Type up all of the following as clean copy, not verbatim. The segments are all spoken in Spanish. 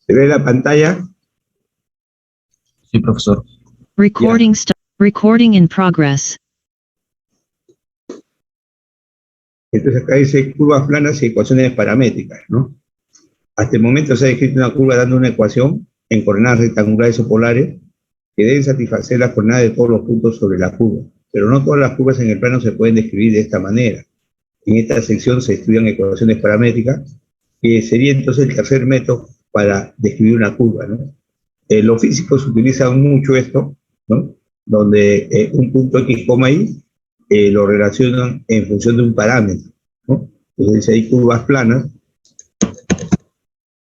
¿Se ve la pantalla? Sí, profesor. Recording in progress. Entonces acá dice curvas planas y ecuaciones paramétricas, ¿no? Hasta el momento se ha descrito una curva dando una ecuación en coordenadas rectangulares o polares que deben satisfacer las coordenadas de todos los puntos sobre la curva. Pero no todas las curvas en el plano se pueden describir de esta manera. En esta sección se estudian ecuaciones paramétricas, que sería entonces el tercer método para describir una curva, ¿no? Los físicos utilizan mucho esto, ¿no? Donde un punto X, Y lo relacionan en función de un parámetro, ¿no? Entonces, si hay curvas planas,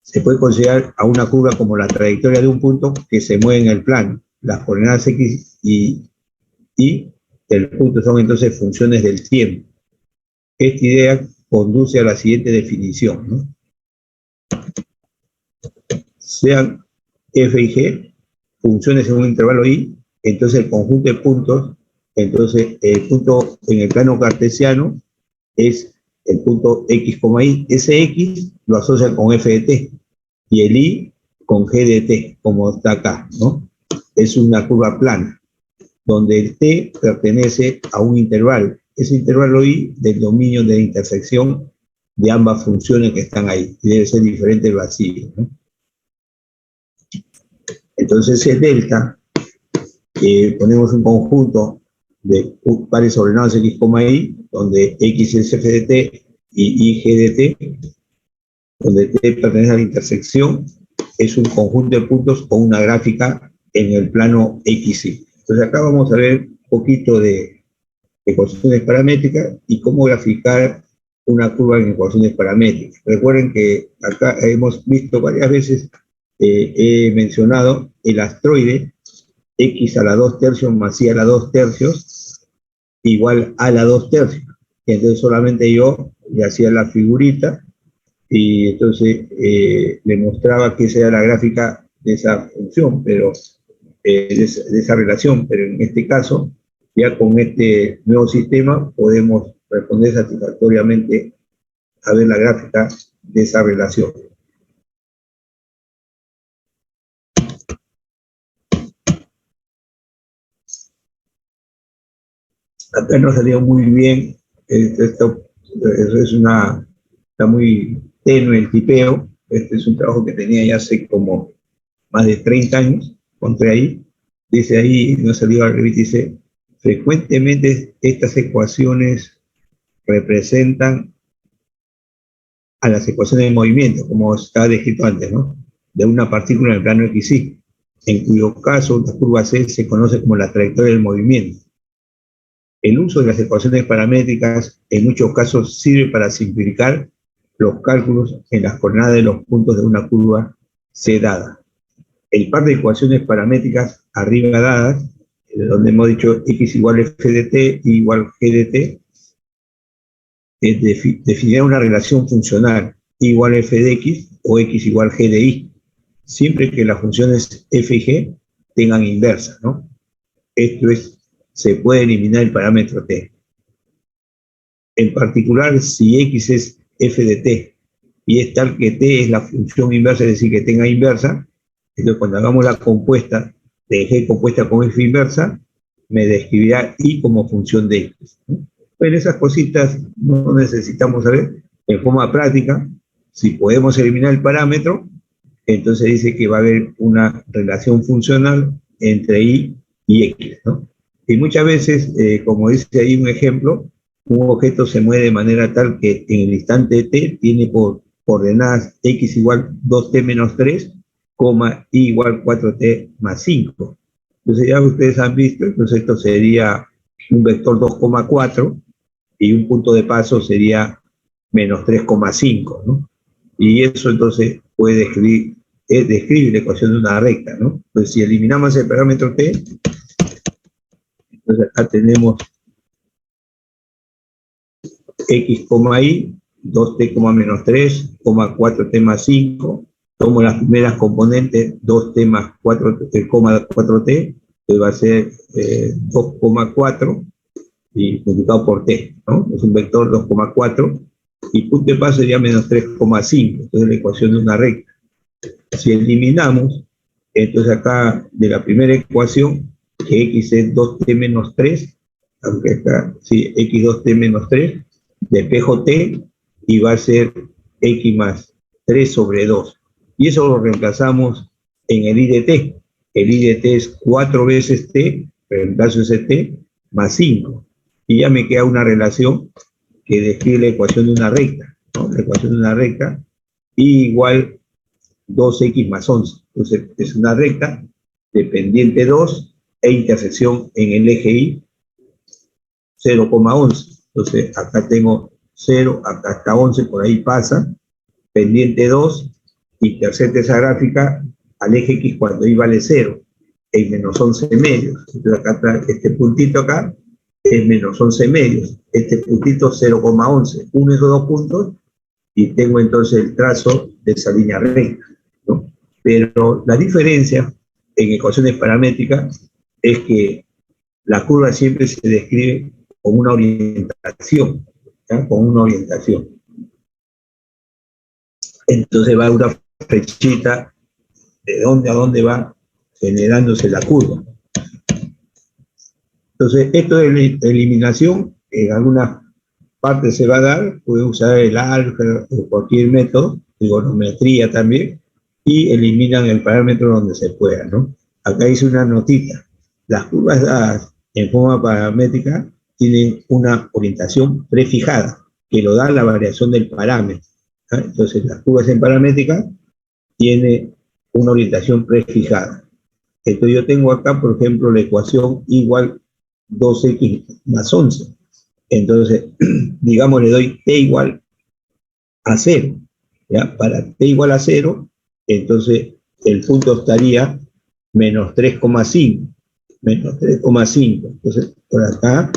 se puede considerar a una curva como la trayectoria de un punto que se mueve en el plano. Las coordenadas X y Y del punto son entonces funciones del tiempo. Esta idea conduce a la siguiente definición, ¿no? Sean f y g funciones en un intervalo y, entonces el conjunto de puntos, entonces el punto en el plano cartesiano es el punto x, y. Ese x lo asocian con f de t y el y con g de t, como está acá, ¿no? Es una curva plana, donde el t pertenece a un intervalo. Ese intervalo y del dominio de la intersección de ambas funciones que están ahí. Y debe ser diferente el vacío, ¿no? Entonces es delta, ponemos un conjunto de pares ordenados x, y, donde x es f de t y y g de t, donde t pertenece a la intersección, es un conjunto de puntos con una gráfica en el plano xy. Entonces acá vamos a ver un poquito de ecuaciones paramétricas y cómo graficar una curva en ecuaciones paramétricas. Recuerden que acá hemos visto varias veces, he mencionado el astroide x a la 2 tercios más y a la 2 tercios igual a la 2 tercios. Y entonces solamente yo le hacía la figurita y entonces le mostraba que esa era la gráfica de esa función, pero de esa relación, pero en este caso, ya con este nuevo sistema, podemos responder satisfactoriamente a ver la gráfica de esa relación. Acá no salió muy bien, esto está muy tenue el tipeo. Este es un trabajo que tenía ya hace como más de 30 años, encontré ahí, dice ahí, no salió al revés, dice, frecuentemente estas ecuaciones representan a las ecuaciones de movimiento, como está descrito antes, ¿no? De una partícula en el plano XY, en cuyo caso la curva C se conoce como la trayectoria del movimiento. El uso de las ecuaciones paramétricas en muchos casos sirve para simplificar los cálculos en las coordenadas de los puntos de una curva C dada. El par de ecuaciones paramétricas arriba dadas, donde hemos dicho x igual f de t y igual g de t, definirá una relación funcional igual f de x o x igual g de y, siempre que las funciones f y g tengan inversa, ¿no? Esto es, se puede eliminar el parámetro t. En particular, si x es f de t y es tal que t es la función inversa, es decir, que tenga inversa, entonces cuando hagamos la compuesta de g compuesta con f inversa, me describirá y como función de x, ¿no? Pero esas cositas no necesitamos saber. En forma práctica, si podemos eliminar el parámetro, entonces dice que va a haber una relación funcional entre y x, ¿no? Y muchas veces, como dice ahí un ejemplo, un objeto se mueve de manera tal que en el instante t tiene por coordenadas x igual 2t menos 3, y igual 4t más 5. Entonces ya ustedes han visto, entonces esto sería un vector 2,4 y un punto de paso sería menos 3,5, ¿no? Y eso entonces puede describir la ecuación de una recta, ¿no? Entonces si eliminamos el parámetro t, entonces acá tenemos x, y, 2t, menos 3, 4t más 5, tomo las primeras componentes, 2t más 4, 4t, que va a ser 2,4 y multiplicado por t, ¿no? Es un vector 2,4 y punto de paso sería menos 3,5, entonces la ecuación de una recta. Si eliminamos, entonces acá de la primera ecuación, que x es 2t menos 3, aunque acá, sí, x 2t menos 3, despejo t y va a ser x más 3 sobre 2. Y eso lo reemplazamos en el i de t. El i de t es 4 veces t, reemplazo ese t, más 5. Y ya me queda una relación que describe la ecuación de una recta, ¿no? La ecuación de una recta, y igual 2x más 11. Entonces, es una recta de pendiente 2 e intersección en el eje Y 0,11. Entonces, acá tengo 0, acá hasta 11, por ahí pasa, pendiente 2, intersecta esa gráfica al eje X cuando Y vale 0, en menos 11 medios. Entonces, acá está este puntito acá, es menos 11 medios. Este puntito 0,11. Uno esos dos puntos y tengo entonces el trazo de esa línea recta, ¿no? Pero la diferencia en ecuaciones paramétricas es que la curva siempre se describe con una orientación, ¿ya? Con una orientación. Entonces va una flechita de dónde a dónde va generándose la curva. Entonces, esto de eliminación, en algunas partes se va a dar, puede usar el álgebra o cualquier método, trigonometría también, y eliminan el parámetro donde se pueda, ¿no? Acá hice una notita. Las curvas dadas en forma paramétrica tienen una orientación prefijada, que lo da la variación del parámetro, ¿no? Entonces, las curvas en paramétrica tienen una orientación prefijada. Entonces, yo tengo acá, por ejemplo, la ecuación igual 2x más 11. Entonces, digamos, le doy t igual a 0, ¿ya? Para t igual a 0, entonces el punto estaría menos 3,5, menos 3,5. Entonces, por acá,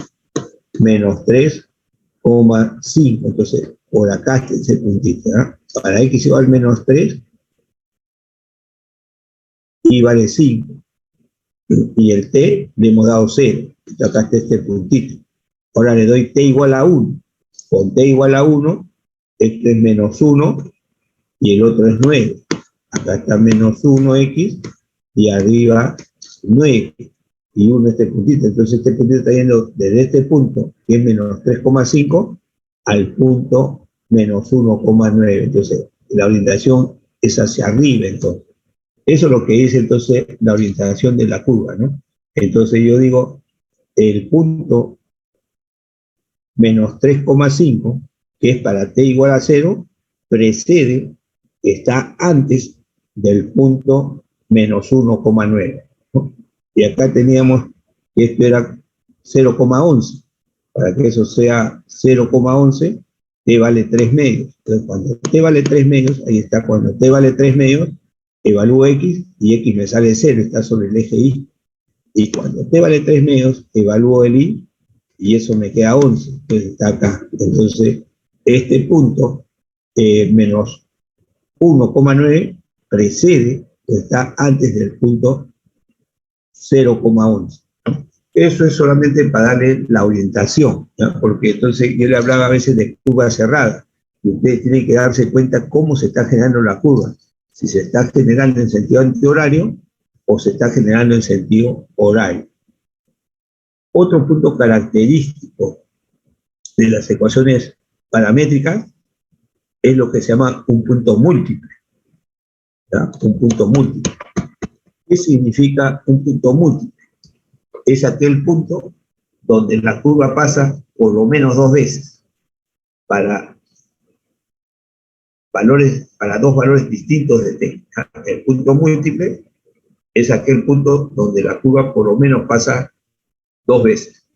menos 3,5. Entonces, por acá está ese puntito, ¿ya? Para x igual a menos 3, y vale 5. Y el t le hemos dado 0. Acá está este puntito. Ahora le doy t igual a 1. Con t igual a 1, este es menos 1 y el otro es 9. Acá está menos 1x y arriba 9. Y 1 este puntito. Entonces este puntito está yendo desde este punto, que es menos 3,5, al punto menos 1,9. Entonces la orientación es hacia arriba, entonces. Eso es lo que dice entonces la orientación de la curva, ¿no? Entonces yo digo, el punto menos 3,5, que es para t igual a 0, precede, está antes del punto menos 1,9, ¿no? Y acá teníamos que esto era 0,11. Para que eso sea 0,11, t vale 3 medios. Entonces, cuando t vale 3 medios, ahí está, cuando t vale 3 medios, evalúo x y x me sale 0, está sobre el eje Y. Y cuando t vale 3 medios, evalúo el y y eso me queda 11, entonces está acá. Entonces, este punto, menos 1,9, precede, está antes del punto 0,11. Eso es solamente para darle la orientación, ¿no? Porque entonces yo le hablaba a veces de curva cerrada, y ustedes tienen que darse cuenta cómo se está generando la curva. Si se está generando en sentido antihorario o se está generando en sentido horario. Otro punto característico de las ecuaciones paramétricas es lo que se llama un punto múltiple, ¿ya? Un punto múltiple. ¿Qué significa un punto múltiple? Es aquel punto donde la curva pasa por lo menos 2 veces para dos valores distintos de t. El punto múltiple es aquel punto donde la curva por lo menos pasa 2 veces.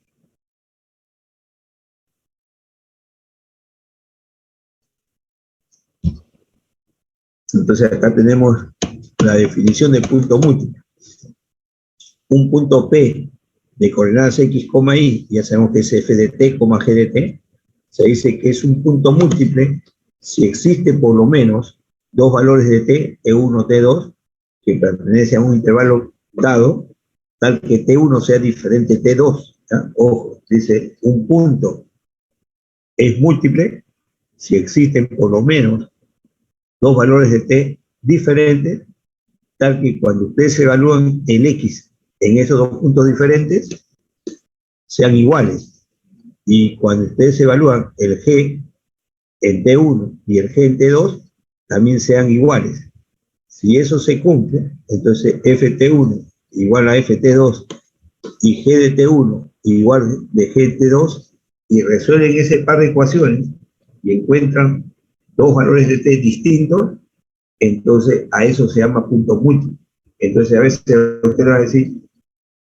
Entonces acá tenemos la definición de punto múltiple. Un punto P de coordenadas x, y, ya sabemos que es f de t, g de t, se dice que es un punto múltiple si existe por lo menos dos valores de t, t1, t2, que pertenecen a un intervalo dado, tal que t1 sea diferente a t2. ¿Ya? Ojo, dice un punto es múltiple si existen por lo menos dos valores de t diferentes, tal que cuando ustedes evalúan el X en esos dos puntos diferentes, sean iguales. Y cuando ustedes evalúan el G en T1 y el G en T2, también sean iguales. Si eso se cumple, entonces FT1 igual a FT2 y G de T1 igual de G de T2, y resuelven ese par de ecuaciones y encuentran dos valores de T distintos, entonces a eso se llama punto múltiplo. Entonces a veces usted va a decir,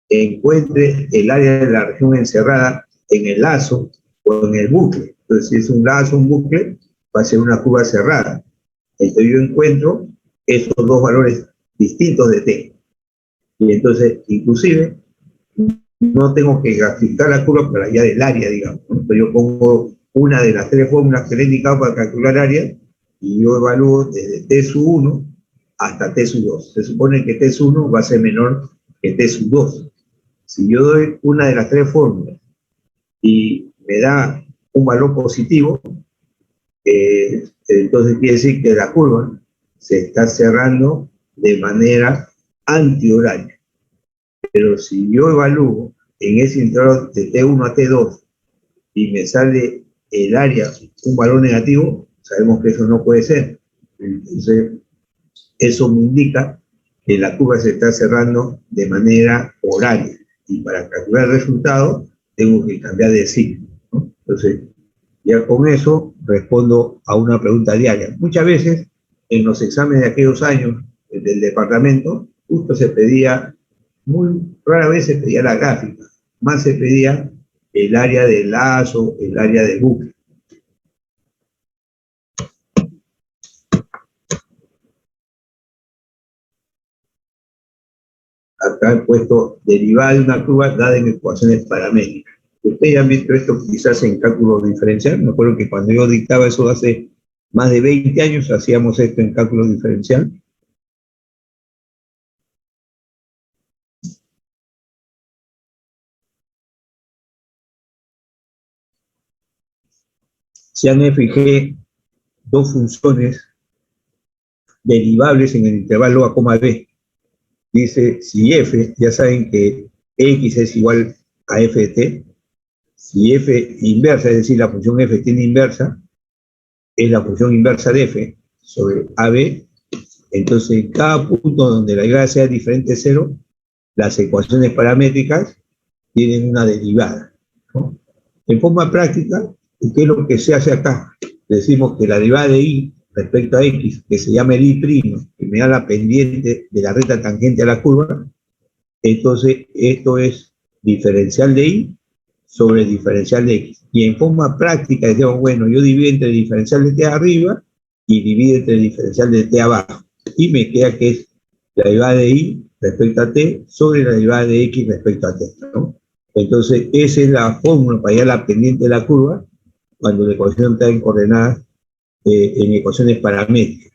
encuentre el área de la región encerrada en el lazo o en el bucle. Entonces si es un lazo, un bucle, va a ser una curva cerrada. Entonces yo encuentro esos dos valores distintos de T. Y entonces, inclusive, no tengo que graficar la curva para allá del área, digamos, ¿no? Entonces yo pongo una de las tres fórmulas que le he indicado para calcular área y yo evalúo desde T sub 1 hasta T sub 2. Se supone que T sub 1 va a ser menor que T sub 2. Si yo doy una de las tres fórmulas y me da un valor positivo, entonces quiere decir que la curva se está cerrando de manera antihoraria. Pero si yo evalúo en ese intervalo de T1 a T2 y me sale el área un valor negativo, sabemos que eso no puede ser. Entonces, eso me indica que la curva se está cerrando de manera horaria. Y para calcular el resultado, tengo que cambiar de ciclo, ¿no? Entonces, ya con eso respondo a una pregunta diaria. Muchas veces, en los exámenes de aquellos años del departamento, justo se pedía, muy rara vez se pedía la gráfica, más se pedía el área de lazo, el área de bucle. Acá he puesto derivada de una curva dada en ecuaciones paramétricas. Ustedes ya han visto esto quizás en cálculo diferencial. Me acuerdo que cuando yo dictaba eso hace más de 20 años, hacíamos esto en cálculo diferencial. Sean f y g dos funciones derivables en el intervalo a, b. Dice, si f, ya saben que x es igual a f de t, si f inversa, es decir, la función f tiene inversa, es la función inversa de f sobre AB, entonces en cada punto donde la derivada sea diferente de cero, las ecuaciones paramétricas tienen una derivada, ¿no? En forma práctica, ¿qué es lo que se hace acá? Decimos que la derivada de y respecto a x, que se llama el y', que me da la pendiente de la recta tangente a la curva, entonces esto es diferencial de y sobre diferencial de x. Y en forma práctica decimos, bueno, yo divido entre el diferencial de t arriba y divido entre el diferencial de t abajo. Y me queda que es la derivada de y respecto a t sobre la derivada de x respecto a t, ¿no? Entonces, esa es la fórmula para hallar la pendiente de la curva cuando la ecuación está en coordenadas en ecuaciones paramétricas.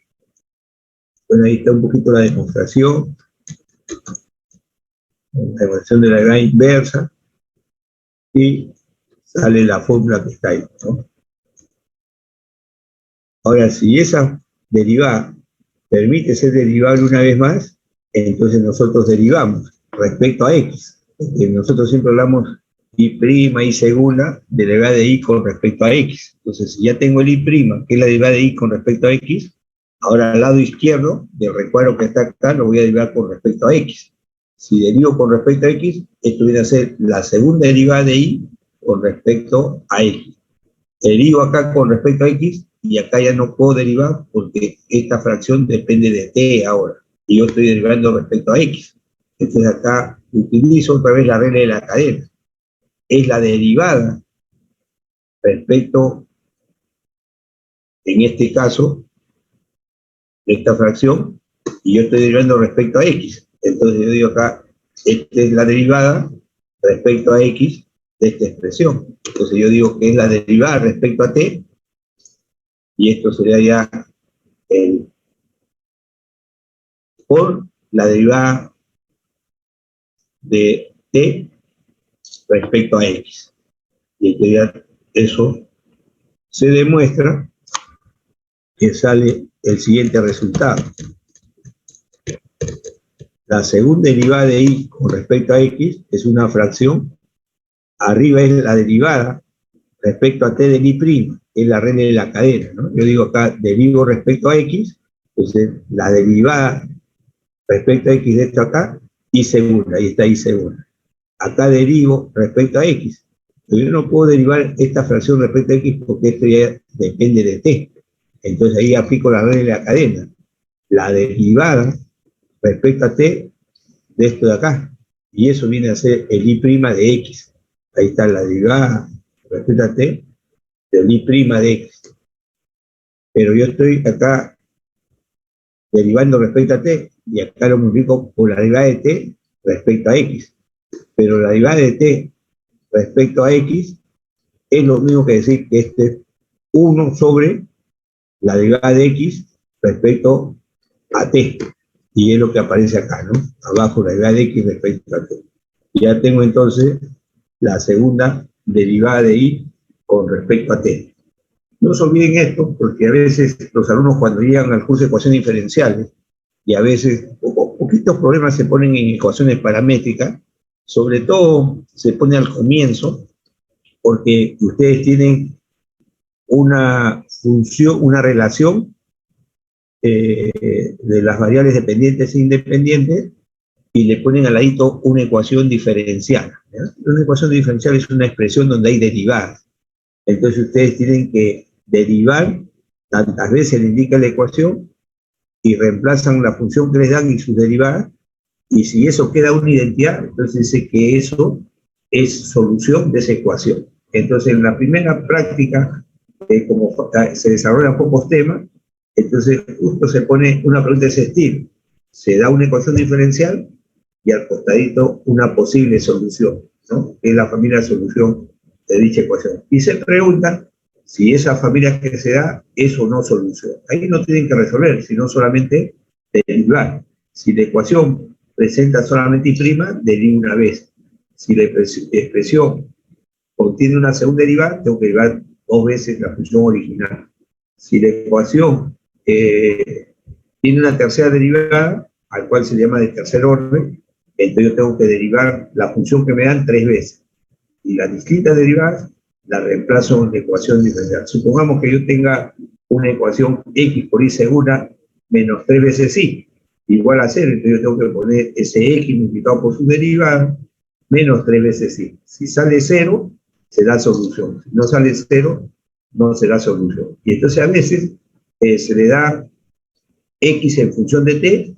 Bueno, ahí está un poquito la demostración. La ecuación de la derivada inversa. Y sale la fórmula que está ahí, ¿no? Ahora, si esa derivada permite ser derivable una vez más, entonces nosotros derivamos respecto a x. Nosotros siempre hablamos y' segunda de la derivada de y con respecto a x. Entonces, si ya tengo el y', que es la derivada de y con respecto a x, ahora al lado izquierdo del recuadro que está acá lo voy a derivar con respecto a x. Si derivo con respecto a x, esto viene a ser la segunda derivada de y con respecto a x. Derivo acá con respecto a x y acá ya no puedo derivar porque esta fracción depende de t ahora. Y yo estoy derivando respecto a x. Entonces acá utilizo otra vez la regla de la cadena. Es la derivada respecto, en este caso, de esta fracción, y yo estoy derivando respecto a x. Entonces yo digo acá, esta es la derivada respecto a x de esta expresión. Entonces yo digo que es la derivada respecto a t, y esto sería ya el por la derivada de t respecto a x. Y entonces ya eso se demuestra que sale el siguiente resultado. La segunda derivada de y con respecto a x es una fracción. Arriba es la derivada respecto a t del y', es la regla de la cadena, ¿no? Yo digo acá, derivo respecto a x, entonces la derivada respecto a x de esto acá, y segunda, ahí está y segunda. Acá derivo respecto a x. Pero yo no puedo derivar esta fracción respecto a x porque esto ya depende de t. Entonces ahí aplico la regla de la cadena. La derivada respecto a t de esto de acá. Y eso viene a ser el y' de x. Ahí está la derivada respecto a t del y' de x. Pero yo estoy acá derivando respecto a t, y acá lo multiplico por la derivada de t respecto a x. Pero la derivada de t respecto a x es lo mismo que decir que este es 1 sobre la derivada de x respecto a t. Y es lo que aparece acá, ¿no? Abajo la derivada de x respecto a t. Y ya tengo entonces la segunda derivada de y con respecto a t. No se olviden esto, porque a veces los alumnos cuando llegan al curso de ecuaciones diferenciales, y a veces poquitos problemas se ponen en ecuaciones paramétricas, sobre todo se pone al comienzo, porque ustedes tienen una función, una relación de las variables dependientes e independientes, y le ponen al ladito una ecuación diferencial, ¿ya? Una ecuación diferencial es una expresión donde hay derivadas. Entonces ustedes tienen que derivar tantas veces le indica la ecuación y reemplazan la función que les dan y sus derivadas, y si eso queda una identidad, entonces dice que eso es solución de esa ecuación. Entonces en la primera práctica, como se desarrollan pocos temas, entonces justo se pone una pregunta de ese estilo. Se da una ecuación diferencial y al costadito una posible solución, ¿no? Que es la familia de solución de dicha ecuación. Y se pregunta si esa familia que se da es o no solución. Ahí no tienen que resolver, sino solamente derivar. Si la ecuación presenta solamente y', derivo una vez. Si la expresión contiene una segunda derivada, tengo que derivar 2 veces la función original. Si la ecuación tiene una tercera derivada, al cual se llama de tercer orden, entonces yo tengo que derivar la función que me dan 3 veces. Y las distintas derivadas las reemplazo en la ecuación diferencial. Supongamos que yo tenga una ecuación x por y segunda menos 3 veces y igual a 0, entonces yo tengo que poner ese x multiplicado por su derivada menos 3 veces y. Si sale 0, será solución. Si no sale 0, no será solución. Y entonces a veces se le da x en función de t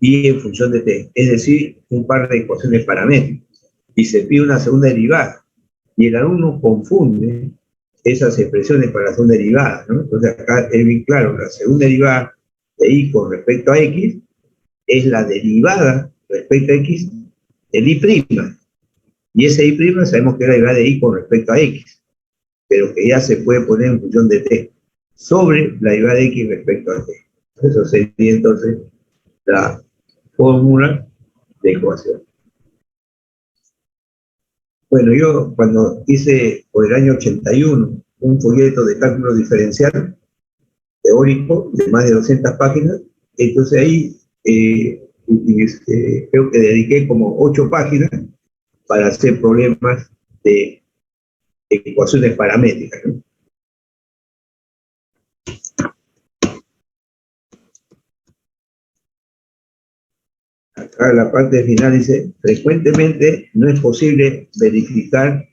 y en función de t, es decir, un par de ecuaciones paramétricas, y se pide una segunda derivada, y el alumno confunde esas expresiones para la segunda derivada, ¿no? Entonces acá es bien claro, la segunda derivada de y con respecto a x es la derivada respecto a x del y', y ese y' sabemos que es la derivada de y con respecto a x, pero que ya se puede poner en función de t, sobre la derivada de x respecto a t. Eso sería entonces la fórmula de ecuación. Bueno, yo cuando hice por el año 81 un folleto de cálculo diferencial teórico de más de 200 páginas, entonces ahí creo que dediqué como 8 páginas para hacer problemas de ecuaciones paramétricas, ¿no? Acá la parte final dice, frecuentemente no es posible verificar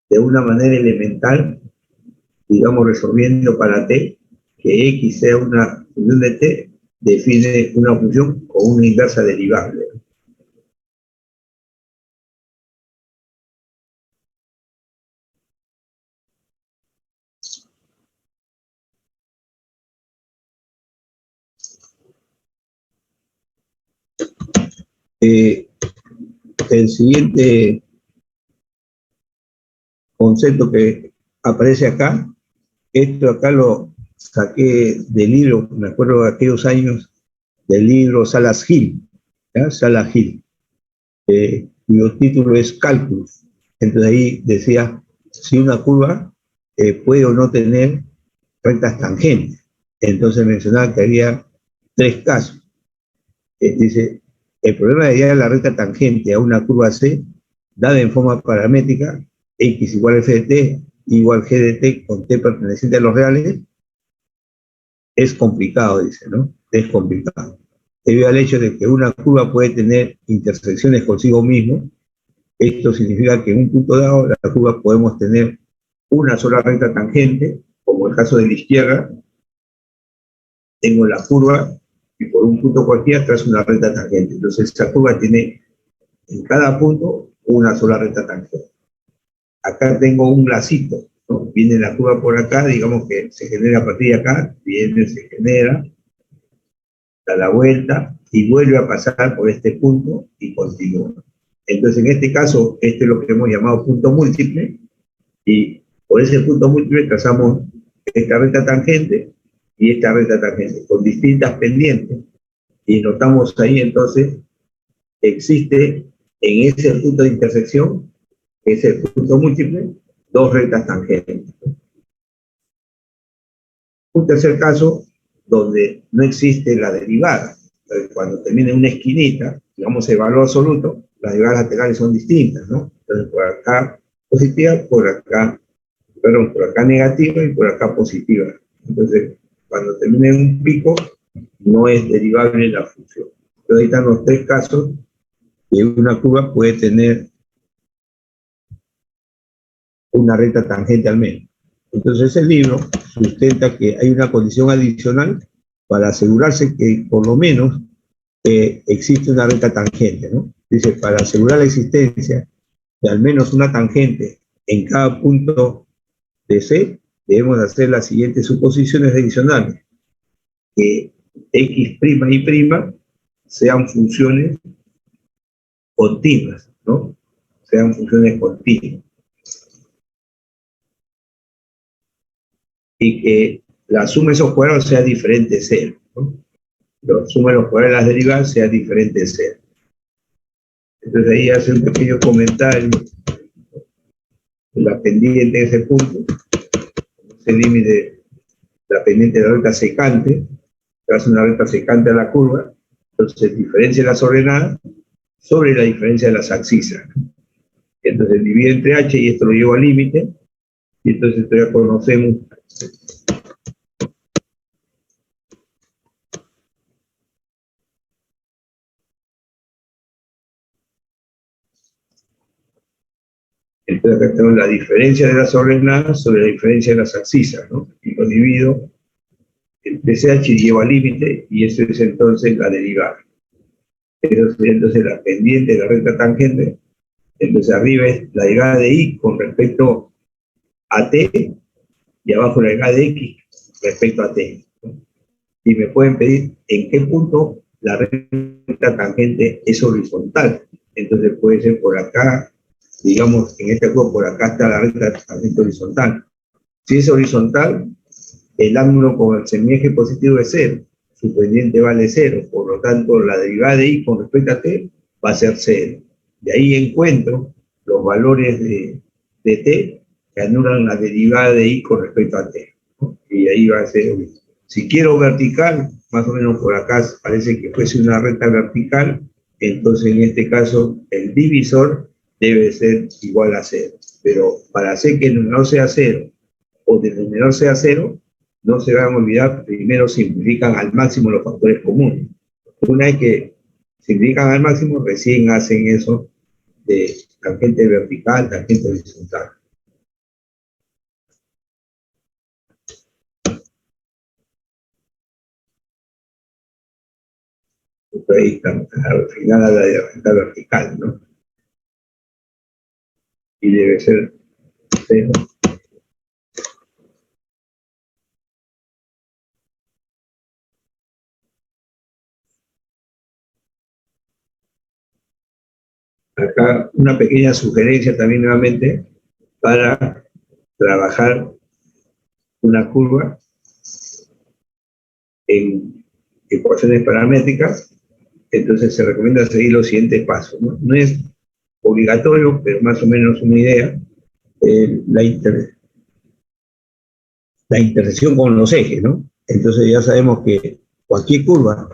de una manera elemental, digamos resolviendo para t, que x sea una función de t, define una función con una inversa derivable. El siguiente concepto que aparece acá, esto acá lo saqué del libro, me acuerdo de aquellos años, del libro Salas Hill, ¿ya? Salas Hill, cuyo título es Cálculos. Entonces ahí decía si una curva puede o no tener rectas tangentes. Entonces mencionaba que había 3 casos. Dice, El problema de hallar la recta tangente a una curva C, dada en forma paramétrica, x igual f de t igual g de t con t perteneciente a los reales, es complicado, dice, ¿no? Es complicado. Debido al hecho de que una curva puede tener intersecciones consigo mismo, esto significa que en un punto dado la curva podemos tener una sola recta tangente, como el caso de la izquierda. Tengo la curva y por un punto cualquiera trazo una recta tangente. Entonces esta curva tiene en cada punto una sola recta tangente. Acá tengo un lacito, ¿no? Viene la curva por acá, digamos que se genera a partir de acá, viene, se genera, da la vuelta y vuelve a pasar por este punto y continúa. Entonces en este caso, este es lo que hemos llamado punto múltiple, y por ese punto múltiple trazamos esta recta tangente y esta recta tangente con distintas pendientes, y notamos ahí entonces existe en ese punto de intersección, que es el punto múltiple, dos rectas tangentes. Un tercer caso donde no existe la derivada. Cuando termina en una esquinita, digamos el valor absoluto, las derivadas laterales son distintas, ¿no? Entonces por acá positiva, por acá negativa y por acá positiva. Entonces, cuando termina en un pico, no es derivable la función. Entonces ahí están los tres casos que una curva puede tener una recta tangente al menos. Entonces el libro sustenta que hay una condición adicional para asegurarse que por lo menos existe una recta tangente, ¿no? Dice, para asegurar la existencia de al menos una tangente en cada punto de C, debemos hacer las siguientes suposiciones adicionales: que x' y' sean funciones continuas, ¿no? Sean funciones continuas. Y que la suma de esos cuadrados sea diferente de cero, ¿no? La suma de los cuadrados de las derivadas sea diferente de cero. Entonces ahí hace un pequeño comentario de la pendiente de ese punto, ese límite, la pendiente de la recta secante, hace una recta secante a la curva, entonces diferencia de las ordenadas sobre la diferencia de las abscisas. Entonces divide entre h y esto lo llevo al límite, y entonces esto ya conocemos. Entonces acá tenemos la diferencia de las ordenadas sobre la diferencia de las abscisas, ¿no? Y lo divido entre CH y llevo al límite, y eso es entonces la derivada. Entonces la pendiente de la recta tangente, entonces arriba es la derivada de y con respecto a t, y abajo la derivada de x respecto a t, ¿no? Y me pueden pedir en qué punto la recta tangente es horizontal. Entonces puede ser por acá, digamos, en este juego por acá está la recta tangente horizontal. Si es horizontal, el ángulo con el semieje positivo es 0, su pendiente vale 0, por lo tanto la derivada de y con respecto a t va a ser 0. De ahí encuentro los valores de t que anulan la derivada de y con respecto a t, ¿no? Y ahí va a ser, si quiero vertical, más o menos por acá parece que fuese una recta vertical, entonces en este caso el divisor debe ser igual a 0. Pero para hacer que el numerador sea 0 o el denominador sea 0, no se van a olvidar, primero simplifican al máximo los factores comunes. Una vez que simplifican al máximo, recién hacen eso de tangente vertical, tangente horizontal. Entonces ahí estamos, al final a la recta vertical, ¿no? Y debe ser 0. Acá una pequeña sugerencia también nuevamente para trabajar una curva en ecuaciones paramétricas. Entonces se recomienda seguir los siguientes pasos, ¿no? No es obligatorio, pero más o menos una idea. La intersección con los ejes, ¿no? Entonces ya sabemos que cualquier curva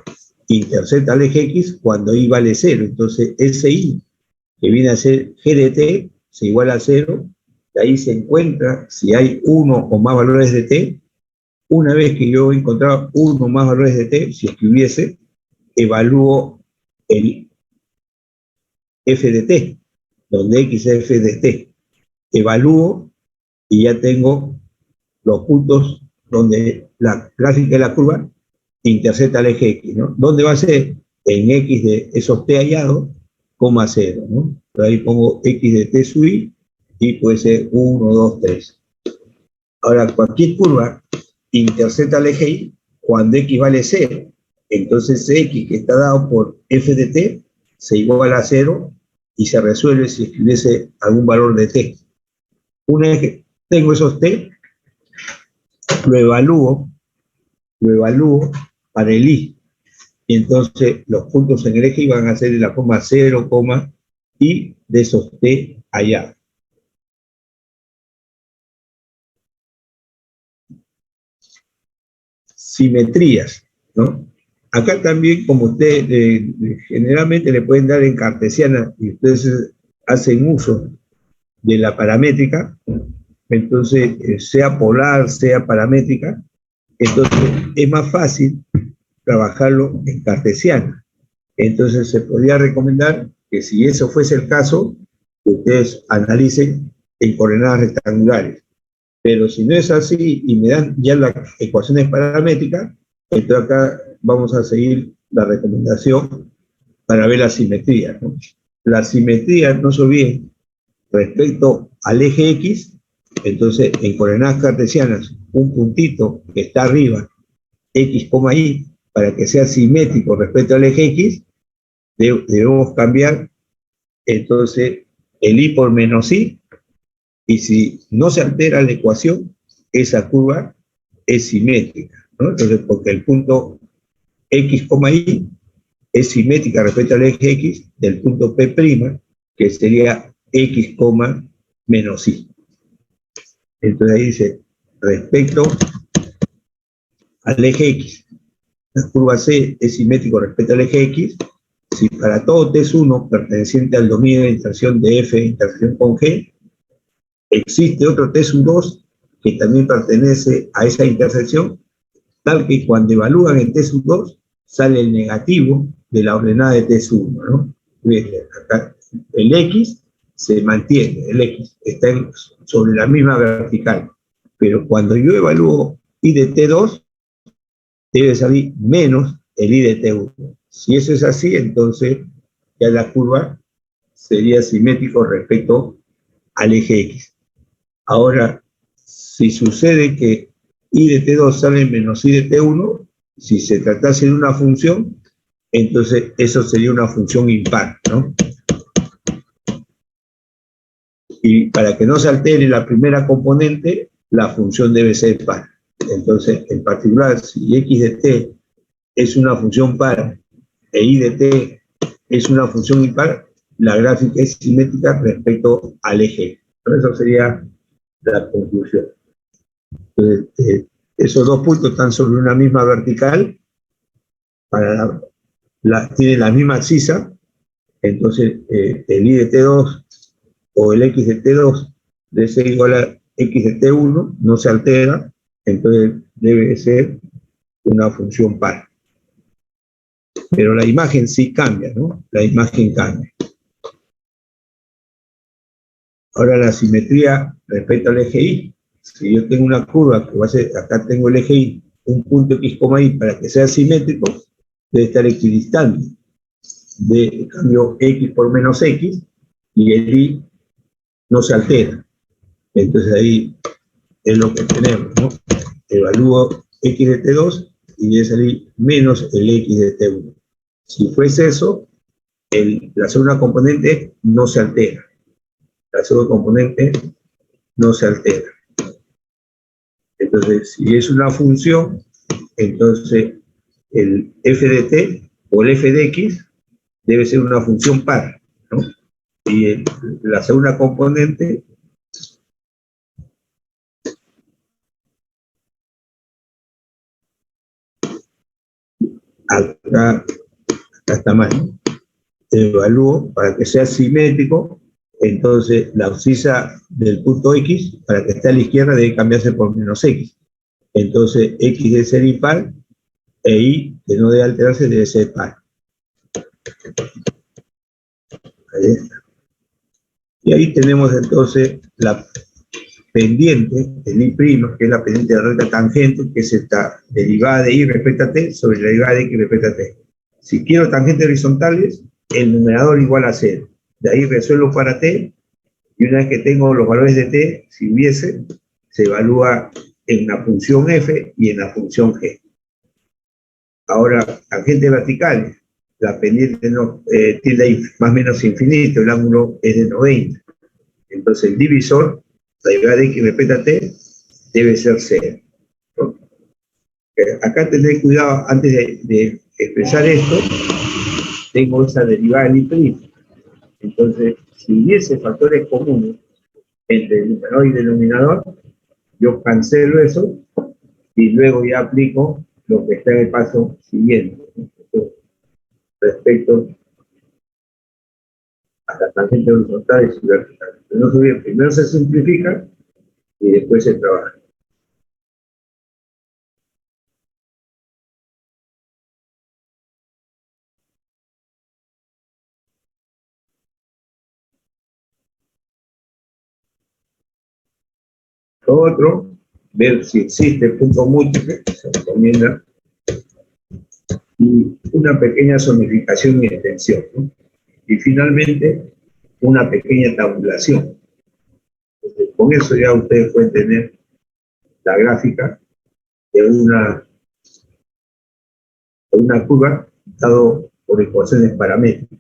intercepta al eje X cuando I vale 0. Entonces, ese I, que viene a ser G de T, se iguala a 0. De ahí se encuentra si hay uno o más valores de T. Una vez que yo he encontrado uno o más valores de T, si es que hubiese, evalúo el F de T, donde X es F de T. Evalúo y ya tengo los puntos donde la gráfica de la curva intercepta el eje X, ¿no? ¿Dónde va a ser? En X de esos T hallados, coma 0, ¿no? Entonces ahí pongo X de T sub I y puede ser 1, 2, 3. Ahora, cualquier curva intercepta el eje Y cuando X vale 0. Entonces X, que está dado por F de T, se iguala a 0 y se resuelve si escribiese algún valor de T. Una vez que tengo esos T, lo evalúo para el I. Y entonces los puntos en el eje Y van a ser de la forma 0, y de esos T allá. Simetrías, ¿no? Acá también, como usted generalmente le pueden dar en cartesiana y ustedes hacen uso de la paramétrica, entonces sea polar, sea paramétrica, entonces es más fácil trabajarlo en cartesiana. Entonces se podría recomendar que si eso fuese el caso, que ustedes analicen en coordenadas rectangulares. Pero si no es así y me dan ya las ecuaciones paramétricas, entonces acá vamos a seguir la recomendación para ver la simetría, ¿no? La simetría, no se olviden, respecto al eje X, entonces en coordenadas cartesianas, un puntito que está arriba, X, Y, para que sea simétrico respecto al eje X, debemos cambiar entonces el I por menos I, y si no se altera la ecuación, esa curva es simétrica, ¿no? Entonces, porque el punto X, Y es simétrica respecto al eje X del punto P', que sería X, menos Y. Entonces ahí dice, respecto al eje X, la curva C es simétrico respecto al eje X, si para todo T es 1 perteneciente al dominio de intersección de F, intersección con G, existe otro T sub 2 que también pertenece a esa intersección, tal que cuando evalúan el T sub 2 sale el negativo de la ordenada de T sub 1, ¿no? Acá el X se mantiene, el X está sobre la misma vertical, pero cuando yo evalúo I de T2, debe salir menos el I de T1. Si eso es así, entonces ya la curva sería simétrico respecto al eje X. Ahora, si sucede que I de T2 sale menos I de T1, si se tratase de una función, entonces eso sería una función impar, ¿no? Y para que no se altere la primera componente, la función debe ser par. Entonces, en particular, si X de T es una función par e I de T es una función impar, la gráfica es simétrica respecto al eje. Eso sería la conclusión. Entonces, esos dos puntos están sobre una misma vertical, tienen la misma abscisa, entonces el I de T2 o el X de T2 debe ser igual a X de T1, no se altera, entonces debe ser una función par. Pero la imagen sí cambia, ¿no? La imagen cambia. Ahora la simetría respecto al eje Y. Si yo tengo una curva que va a ser, acá tengo el eje Y, un punto X, Y, para que sea simétrico, debe estar equidistante. De cambio X por menos X, y el Y no se altera. Entonces ahí es lo que tenemos, ¿no? Evalúo X de T2 y debe salir menos el X de T1. Si fuese eso, la segunda componente no se altera. La segunda componente no se altera. Entonces, si es una función, entonces el f de t o el f de x debe ser una función par, ¿no? Y la segunda componente acá está mal, ¿no? Evalúo para que sea simétrico, entonces la abscisa del punto X, para que esté a la izquierda, debe cambiarse por menos X. Entonces X debe ser impar, e Y, que no debe alterarse, debe ser par. Ahí está. Y ahí tenemos entonces la pendiente, el I', que es la pendiente de la recta tangente, que es esta derivada de Y respecto a T sobre la derivada de X respecto a T. Si quiero tangentes horizontales, el numerador igual a 0. De ahí resuelvo para T, y una vez que tengo los valores de T, si hubiese, se evalúa en la función F y en la función G. Ahora, tangentes verticales, la pendiente no, tiende más o menos infinito, el ángulo es de 90. Entonces el divisor, la derivada de X respecto a T, debe ser 0. Acá tendré cuidado, antes de expresar esto, tengo esa derivada del I'. Entonces, si hubiese factores comunes entre el numerador y el denominador, yo cancelo eso y luego ya aplico lo que está en el paso siguiente, respecto a las tangentes horizontales y verticales. Entonces, primero se simplifica y después se trabaja. Lo otro, ver si existe punto múltiple, se recomienda, y una pequeña zonificación y extensión, ¿no? Y finalmente, una pequeña tabulación. Entonces, con eso ya ustedes pueden tener la gráfica de una curva dado por ecuaciones paramétricas.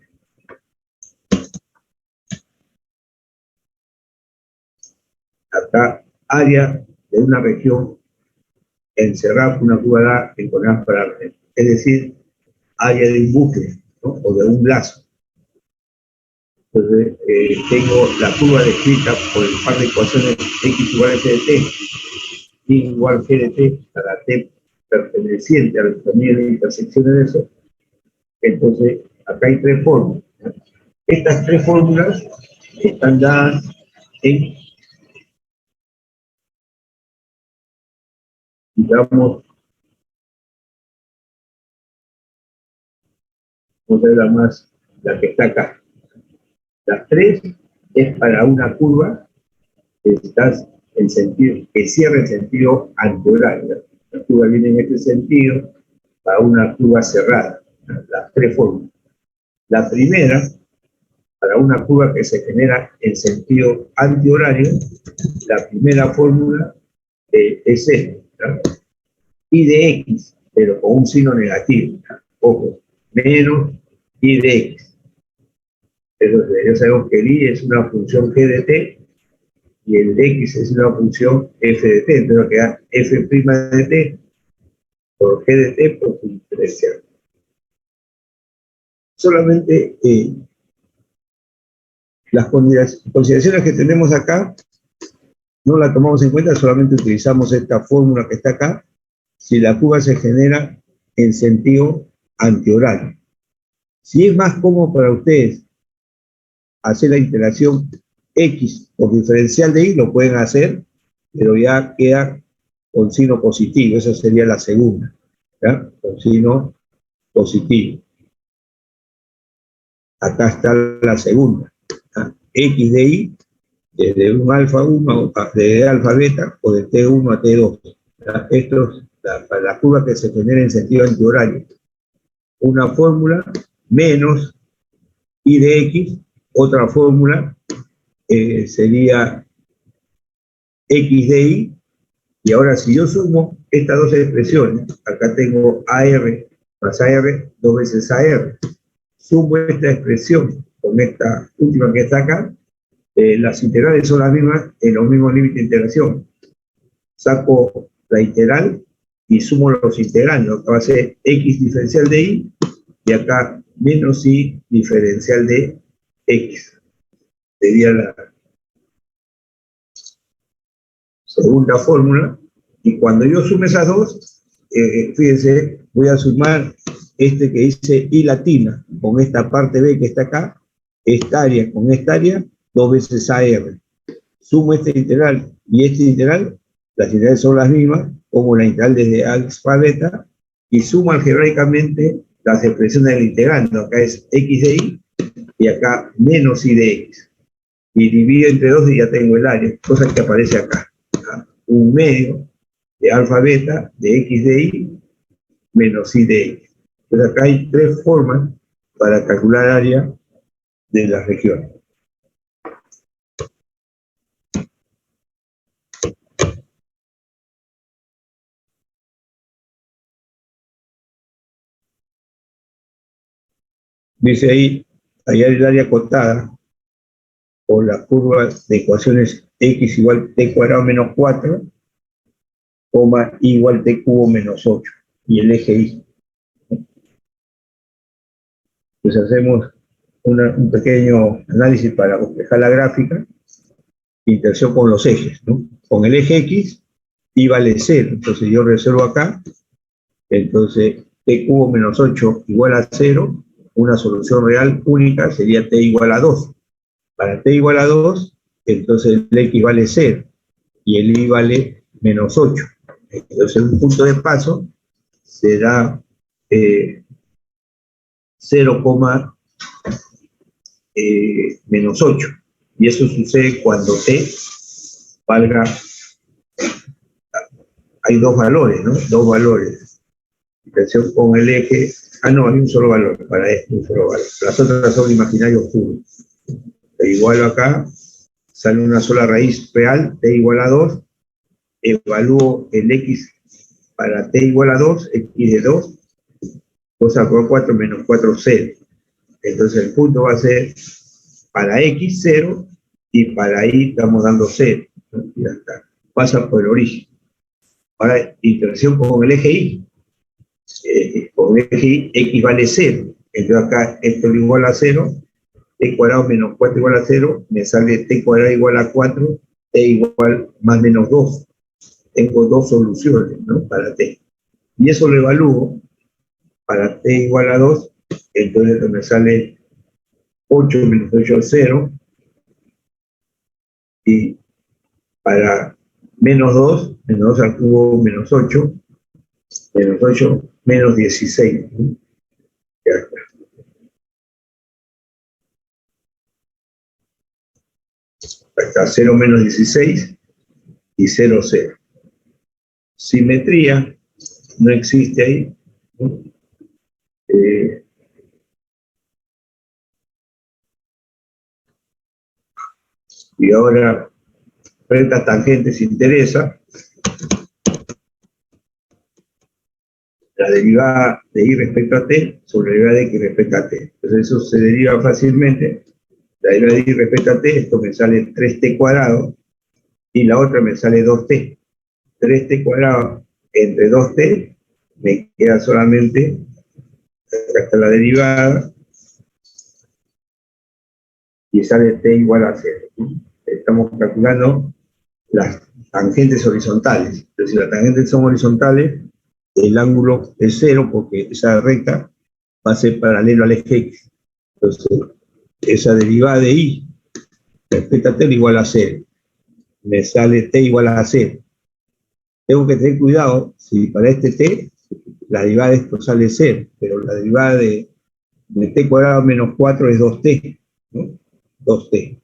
Acá, área de una región encerrada por una curva en coordenadas paramétricas, es decir, área de un bucle, ¿no? O de un lazo. Entonces, tengo la curva descrita por el par de ecuaciones X igual a F de T, Y igual G de T, para T perteneciente a la familia de intersecciones de eso. Entonces, acá hay tres fórmulas. Estas tres fórmulas están dadas en, digamos, vamos a ver la que está acá. Las tres es para una curva que está en sentido, que cierra en sentido antihorario. La curva viene en este sentido para una curva cerrada. Las tres fórmulas. La primera, para una curva que se genera en sentido antihorario, la primera fórmula es esta, y de X, pero con un signo negativo. Ojo, menos y de X. Entonces, ya sabemos que el Y es una función G de T y el X es una función F de T. Entonces va a quedar F' de T por G de T por su diferencial. Solamente las consideraciones que tenemos acá no las tomamos en cuenta, solamente utilizamos esta fórmula que está acá, si la curva se genera en sentido antihorario. Si es más cómodo para ustedes hacer la interacción X por diferencial de Y, lo pueden hacer, pero ya queda con signo positivo, esa sería la segunda, ¿ya? Con signo positivo. Acá está la segunda, ¿ya? X de Y, desde un alfa 1, de alfa beta, o de T1 a T2. ¿Ya? Esto es para la curva que se genera en sentido antihorario. Una fórmula menos Y de X, otra fórmula sería X de Y, y ahora si yo sumo estas dos expresiones, acá tengo AR más AR, dos veces AR, sumo esta expresión con esta última que está acá, las integrales son las mismas en los mismos límites de integración. Saco la integral y sumo los integrantes, acá va a ser X diferencial de Y, y acá menos Y diferencial de X. Sería la segunda fórmula, y cuando yo sume esas dos, fíjense, voy a sumar este que dice I latina, con esta parte B que está acá, esta área con esta área, 2 veces AR. Sumo este integral y este integral, las integrales son las mismas, como la integral desde alfa a beta, y sumo algebraicamente las expresiones del integrando. Acá es x de y, y acá menos y de x. Y divido entre 2 y ya tengo el área, cosa que aparece acá. Un medio de alfa beta de x de y menos y de x. Entonces acá hay 3 formas para calcular área de las regiones. Dice ahí, hallar el área acotada por la curva de ecuaciones x igual t cuadrado menos 4, coma y igual t cubo menos 8, y el eje y. Pues hacemos un pequeño análisis para reflejar la gráfica, interacción con los ejes, ¿no? Con el eje x, y vale 0, entonces yo reservo acá, entonces t cubo menos 8 igual a 0, una solución real única sería t igual a 2. Para t igual a 2, entonces el x vale 0, y el y vale menos 8. Entonces un punto de paso será 0, menos 8. Y eso sucede cuando t valga, hay dos valores, ¿no? Dos valores. Interacción con el eje, no, hay un solo valor, para esto un solo valor. Las otras son imaginarios puros. T igual acá, sale una sola raíz real, t igual a 2, evalúo el x para t igual a 2, x de 2, cosa por 4 menos 4, 0. Entonces el punto va a ser para x 0 y para y estamos dando 0. ¿No? Ya está. Pasa por el origen. Ahora, interacción con el eje y. Con el eje y, x vale 0. Entonces acá esto es igual a 0, t cuadrado menos 4 igual a 0, me sale t cuadrado igual a 4, t igual más menos 2. Tengo dos soluciones, ¿no? Para t. Y eso lo evalúo para t igual a 2, entonces me sale 8 menos 8 es 0, y para menos 2 al cubo menos 8, menos 16. ¿No? Ya está. Acá 0 menos 16 y 0, 0. Simetría no existe ahí. ¿No? Y ahora, frente a tangentes interesa la derivada de y respecto a t sobre la derivada de x respecto a t. Entonces eso se deriva fácilmente. La derivada de y respecto a t, esto me sale 3t cuadrado, y la otra me sale 2t. 3t cuadrado entre 2t, me queda solamente, hasta la derivada, y sale t igual a 0. Estamos calculando las tangentes horizontales. Entonces, si las tangentes son horizontales, el ángulo es 0 porque esa recta va a ser paralelo al eje x. Entonces, esa derivada de y respecto a t igual a 0. Me sale t igual a 0. Tengo que tener cuidado, si para este t, la derivada de esto sale 0, pero la derivada de t cuadrado menos 4 es 2t, ¿no? 2t.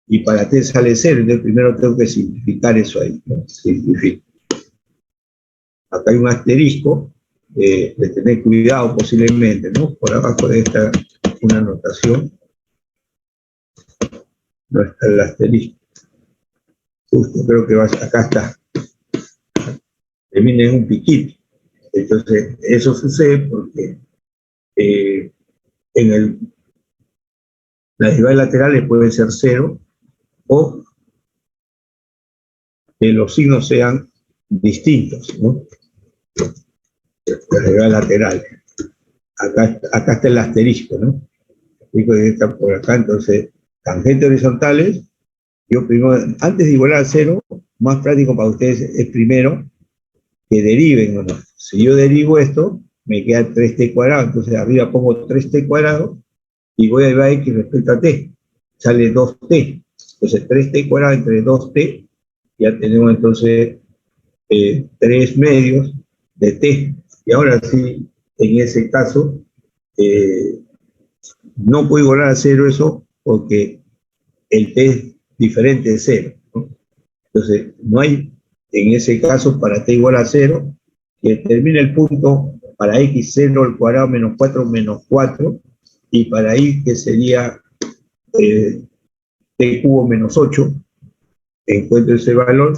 Y para t sale 0, entonces primero tengo que simplificar eso ahí, ¿no? Simplifico. Acá hay un asterisco, de tener cuidado posiblemente, ¿no? Por abajo de esta, una anotación, no está el asterisco. Justo creo que acá está. Termina en un piquito. Entonces, eso sucede porque las derivadas laterales pueden ser 0 o que los signos sean distintos, ¿no? Las derivadas laterales. Acá está el asterisco, ¿no? El asterisco está por acá, entonces, tangentes horizontales, yo primero, antes de igualar a 0, más práctico para ustedes es primero que deriven, ¿no? Si yo derivo esto, me queda 3t cuadrado, entonces arriba pongo 3t cuadrado y voy a llevar x respecto a t, sale 2t, entonces 3t cuadrado entre 2t, ya tenemos entonces 3 medios de t, y ahora sí, en ese caso, no puedo igualar a 0 eso, porque el t es diferente de 0, ¿no? Entonces, no hay, en ese caso, para t igual a 0, que termine el punto para x 0 al cuadrado menos 4 menos 4, y para y que sería t cubo menos 8, encuentro ese valor,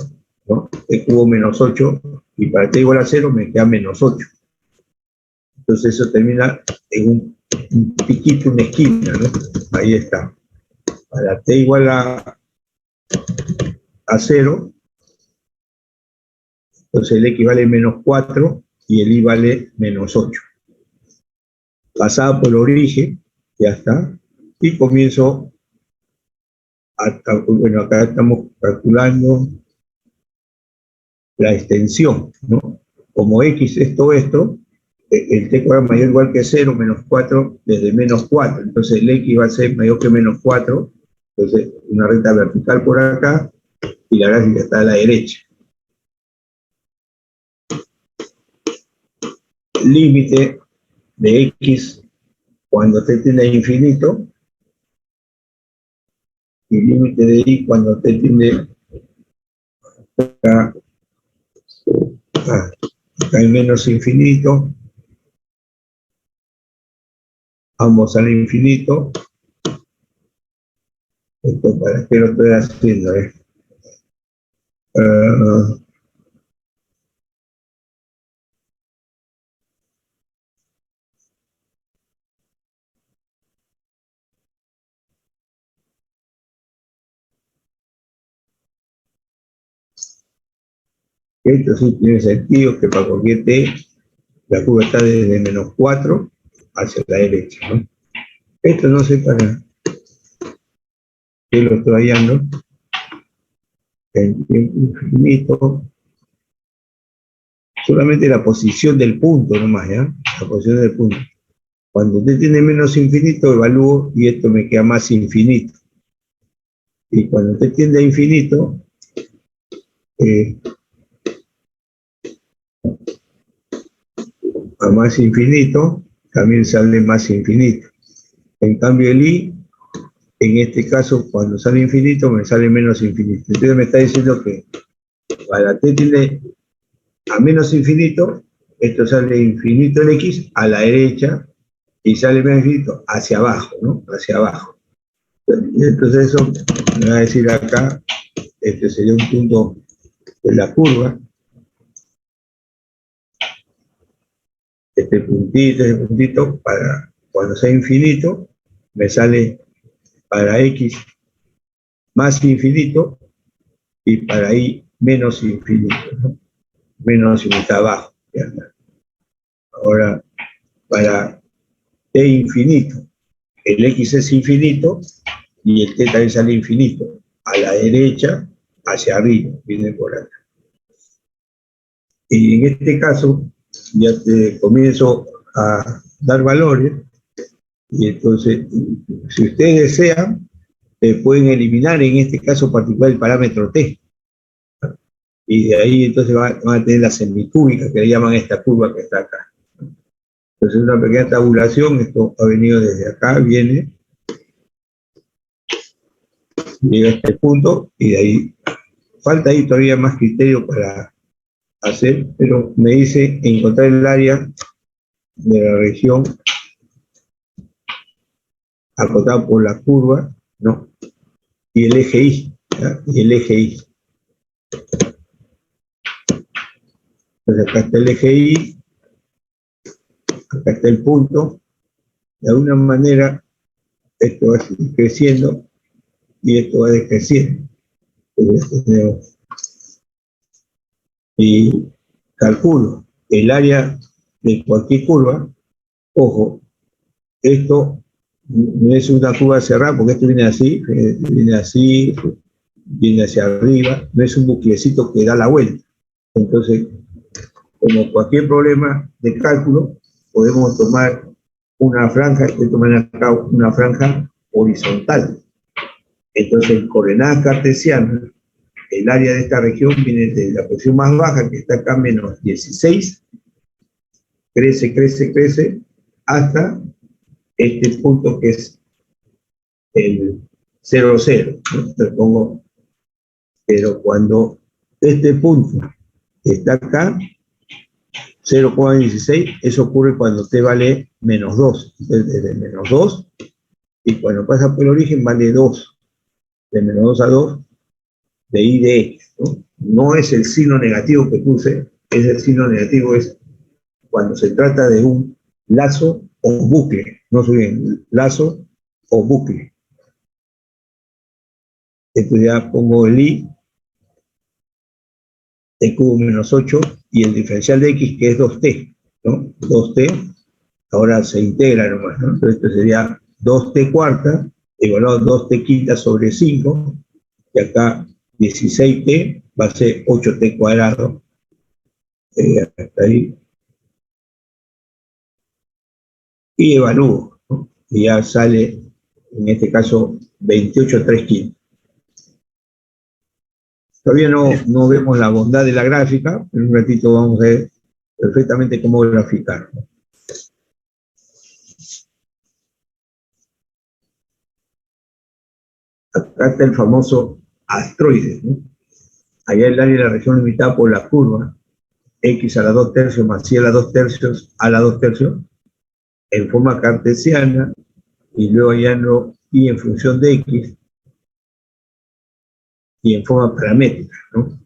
¿no? T cubo menos 8, y para t igual a 0 me queda menos 8. Entonces eso termina en un piquito, una esquina, ¿no? Ahí está. Para t igual a 0, entonces el x vale menos 4 y el y vale menos 8. Pasada por el origen, ya está, y comienzo bueno, acá estamos calculando la extensión, ¿no? Como x es todo esto, el t cuadrado mayor o igual que 0, menos 4 desde menos 4, entonces el x va a ser mayor que menos 4, entonces una recta vertical por acá, y la gráfica está a la derecha. Límite de x cuando t tiende a infinito, y límite de y cuando t tiende a hay menos infinito, ambos al infinito. Esto para que lo estoy haciendo, Esto sí tiene sentido, que para cualquier t, la curva está desde menos 4 hacia la derecha, ¿no? Esto no sé para qué lo estoy hallando. En tiempo infinito. Solamente la posición del punto nomás, ¿ya? La posición del punto. Cuando t tiene menos infinito, evalúo y esto me queda más infinito. Y cuando t tiende a infinito, a más infinito, también sale más infinito. En cambio el i, en este caso, cuando sale infinito, me sale menos infinito. Entonces me está diciendo que para t tiende a menos infinito, esto sale infinito en x a la derecha, y sale menos infinito hacia abajo, ¿no? Hacia abajo. Entonces eso me va a decir acá, este sería un punto de la curva, este puntito, para cuando sea infinito, me sale para x más infinito y para y menos infinito, ¿no? Menos infinito abajo. Ya está. Ahora, para t infinito, el x es infinito y el t también sale infinito, a la derecha, hacia arriba, viene por acá. Y en este caso, ya te comienzo a dar valores, y entonces, si ustedes desean, pueden eliminar en este caso particular el parámetro t, y de ahí entonces van a tener la semicúbica, que le llaman esta curva que está acá. Entonces una pequeña tabulación, esto ha venido desde acá, llega a este punto, y de ahí, falta ahí todavía más criterio para hacer, pero me dice encontrar el área de la región acotada por la curva, ¿no? Y el eje Y, ¿ya? Y el eje Y. Entonces acá está el eje Y, acá está el punto, de alguna manera esto va a seguir creciendo y esto va decreciendo. Y calculo el área de cualquier curva. Ojo, esto no es una curva cerrada porque esto viene así, viene hacia arriba, no es un buclecito que da la vuelta. Entonces, como cualquier problema de cálculo, podemos tomar una franja, estoy tomando acá una franja horizontal. Entonces, en coordenadas cartesianas, el área de esta región viene de la posición más baja, que está acá menos 16, crece, hasta este punto que es el 0, 0. Entonces pongo, pero cuando este punto está acá, 0,16, eso ocurre cuando t vale menos 2. Entonces, desde menos 2, y cuando pasa por el origen vale 2. De menos 2 a 2, de y de x, ¿no? No es el signo negativo que puse, es el signo negativo es cuando se trata de un lazo o bucle, no soy bien, lazo o bucle. Esto ya pongo el i, t cubo menos 8, y el diferencial de x, que es 2t, ¿no? 2t, ahora se integra nomás, ¿no? Entonces esto sería 2t cuarta, igual a 2t quinta sobre 5, y acá 16t va a ser 8t cuadrado, hasta ahí, y evalúo, ¿no? Y ya sale, en este caso, 28,3 quintos. Todavía no vemos la bondad de la gráfica, pero en un ratito vamos a ver perfectamente cómo graficar, ¿no? Acá está el famoso astroide, ¿no? Allá el área de la región limitada por la curva, x a la 2 tercios más y a la 2 tercios a la 2 tercios, en forma cartesiana, y luego hallarlo y en función de x, y en forma paramétrica, ¿no?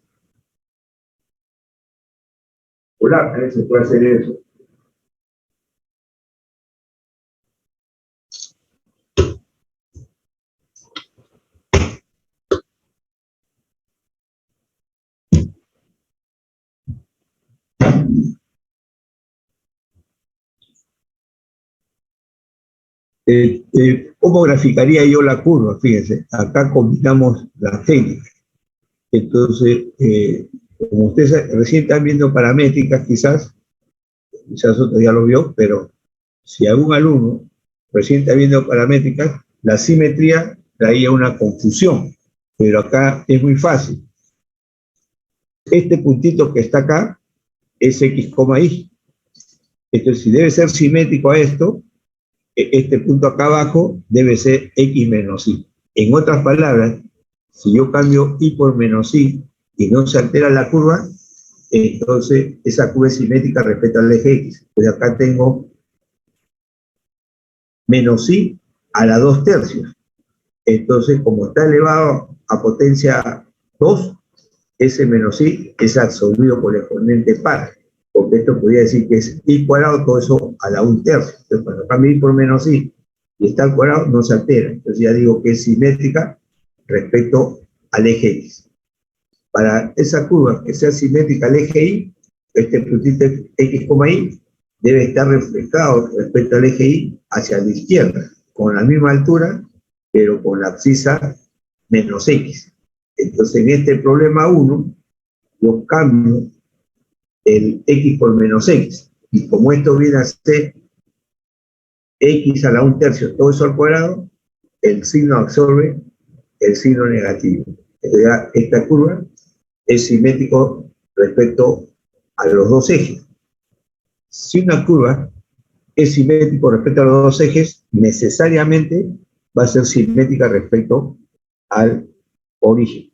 Por acá se puede hacer eso. ¿Cómo graficaría yo la curva? Fíjense, acá combinamos las técnicas. Entonces, como ustedes recién están viendo paramétricas, quizás otro ya lo vio, pero si algún alumno recién está viendo paramétricas, la simetría traía una confusión, pero acá es muy fácil. Este puntito que está acá es x, y. Entonces, si debe ser simétrico a esto, este punto acá abajo debe ser x menos y. En otras palabras, si yo cambio y por menos y no se altera la curva, entonces esa curva es simétrica respecto al eje x. Entonces acá tengo menos y a la 2 tercios. Entonces, como está elevado a potencia 2, ese menos y es absorbido por el exponente par, porque esto podría decir que es y cuadrado, todo eso a la 1 tercio. Entonces, cuando cambio y por menos y está al cuadrado, no se altera. Entonces ya digo que es simétrica respecto al eje x. Para esa curva que sea simétrica al eje y, este puntito x, y debe estar reflejado respecto al eje y hacia la izquierda, con la misma altura, pero con la abscisa menos x. Entonces, en este problema 1, yo cambio el x por menos x. Y como esto viene a ser x a la 1 tercio, todo eso al cuadrado, el signo absorbe el signo negativo. Entonces, esta curva es simétrico respecto a los dos ejes. Si una curva es simétrico respecto a los dos ejes, necesariamente va a ser simétrica respecto al origen.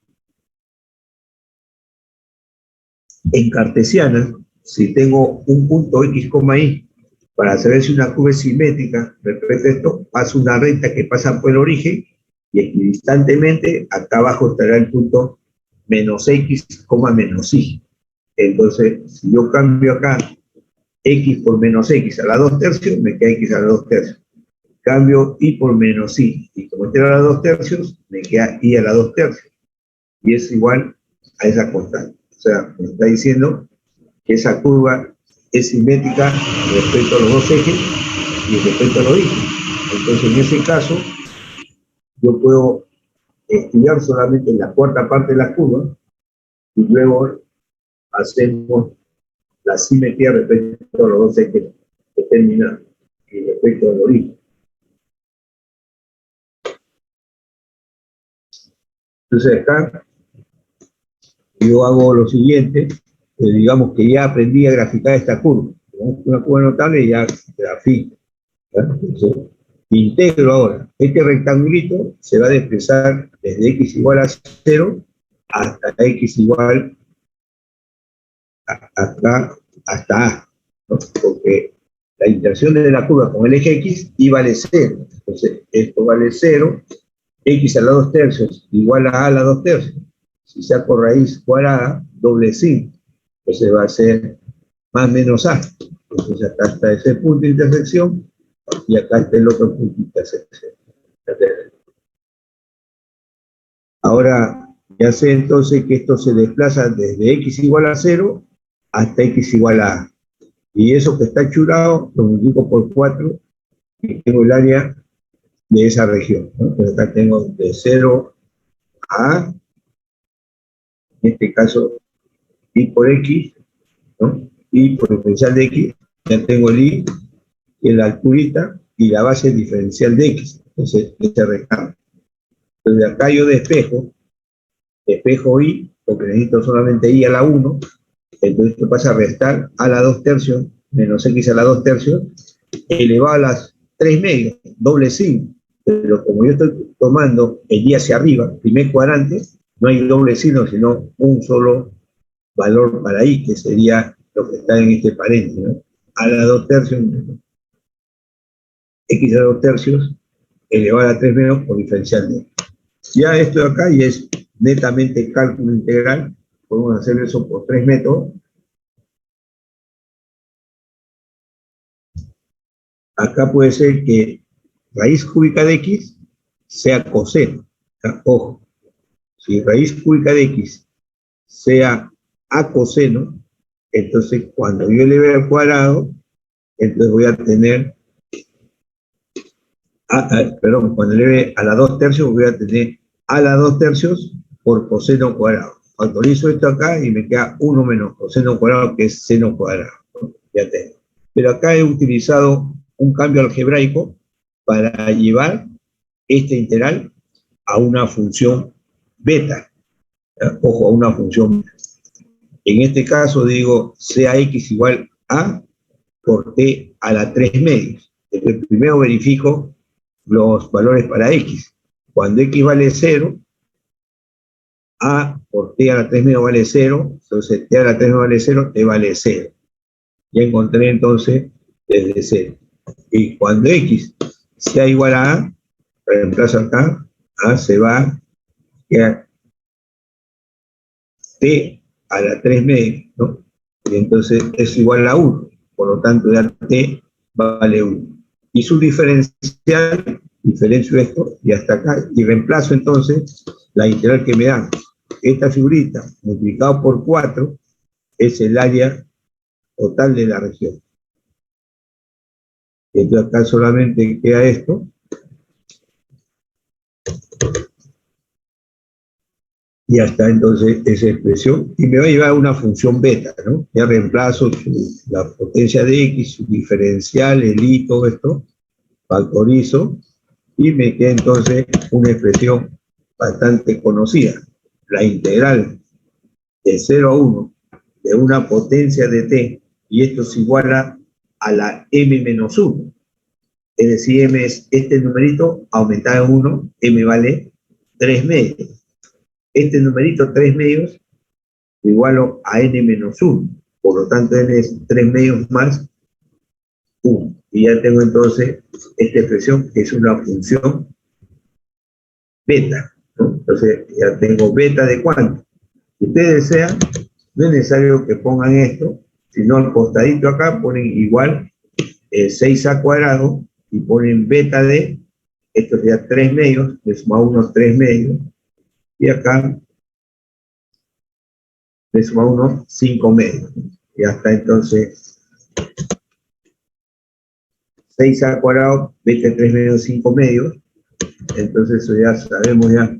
En cartesiana, si tengo un punto x, y, para saber si una curva es simétrica respecto a esto, paso una recta que pasa por el origen y equidistantemente acá abajo estará el punto menos x, menos y. Entonces, si yo cambio acá x por menos x a la 2 tercios, me queda x a la 2 tercios. Cambio y por menos y como esté a la 2 tercios, me queda y a la 2 tercios. Y es igual a esa constante. O sea, me está diciendo que esa curva es simétrica respecto a los dos ejes y respecto al origen. Entonces, en ese caso, yo puedo estudiar solamente la cuarta parte de la curva y luego hacemos la simetría respecto a los dos ejes determinado y respecto al origen. Entonces acá yo hago lo siguiente, digamos que ya aprendí a graficar esta curva. Una curva notable y ya grafico. Entonces, integro ahora. Este rectangulito se va a desplazar desde x igual a 0 hasta x igual a acá hasta a, ¿no? Porque la interacción de la curva con el eje x y vale 0. Entonces, esto vale 0, x a la 2 tercios igual a la 2 tercios. Si saco raíz cuadrada, doble signo. Entonces va a ser más menos a. Entonces acá está ese punto de intersección y acá está el otro punto de intersección. Ahora, ya sé entonces que esto se desplaza desde x igual a 0 hasta x igual a a. Y eso que está churado lo multiplico por 4 y tengo el área de esa región, ¿no? Entonces acá tengo de 0 a a, en este caso y por x, ¿no? Y por diferencial de x, ya tengo el y, que es la alturita, y la base diferencial de x, entonces este rectángulo. Entonces acá yo despejo y, porque necesito solamente y a la 1, entonces esto pasa a restar a la 2 tercios menos x a la 2 tercios, elevado a las 3 medios, doble signo. Pero como yo estoy tomando el y hacia arriba, primer cuadrante, no hay doble signo, sino un solo valor para y, que sería lo que está en este paréntesis, ¿no? A la 2 tercios, x a la 2 tercios, elevado a 3 medios por diferencial de x. Ya esto de acá y es netamente cálculo integral, podemos hacer eso por 3 métodos. Acá puede ser que raíz cúbica de x sea coseno. Ojo, si raíz cúbica de x sea a coseno, entonces cuando yo eleve al cuadrado, entonces voy a tener, cuando eleve a la 2 tercios, voy a tener a la 2 tercios por coseno cuadrado. Factorizo esto acá y me queda 1 menos coseno cuadrado, que es seno cuadrado, ¿no? Ya tengo. Pero acá he utilizado un cambio algebraico para llevar este integral a una función beta. Ojo, a una función beta. En este caso digo, sea x igual a por t a la 3 medios. Entonces, primero verifico los valores para x. Cuando x vale 0, a por t a la 3 medios vale 0, entonces t a la 3 medios vale 0, t vale 0. Ya encontré entonces desde 0. Y cuando x sea igual a a, reemplazo acá, a se va, queda t a la 3 medios, ¿no? Y entonces es igual a 1, por lo tanto ya t vale 1. Y su diferencial, diferencio esto y hasta acá, y reemplazo entonces la integral que me dan. Esta figurita multiplicado por 4 es el área total de la región. Entonces acá solamente queda esto. Y hasta entonces esa expresión, y me va a llevar a una función beta, ¿no? Ya reemplazo la potencia de x, su diferencial, el y, todo esto, factorizo, y me queda entonces una expresión bastante conocida, la integral de 0 a 1 de una potencia de t, y esto es igual a la m menos 1. Es decir, m es este numerito aumentado en 1, m vale 3 medios. Este numerito 3 medios igual a n menos 1. Por lo tanto, n es 3 medios más 1. Y ya tengo entonces esta expresión que es una función beta, ¿no? Entonces ya tengo beta de cuánto. Si ustedes desean, no es necesario que pongan esto, sino al costadito acá ponen igual 6a cuadrado y ponen beta de, esto sería 3 medios, le suma 1 3 medios, y acá le suma 1 5 medios. Y hasta entonces 6a cuadrado, beta de 3 medios, 5 medios. Entonces eso ya sabemos ya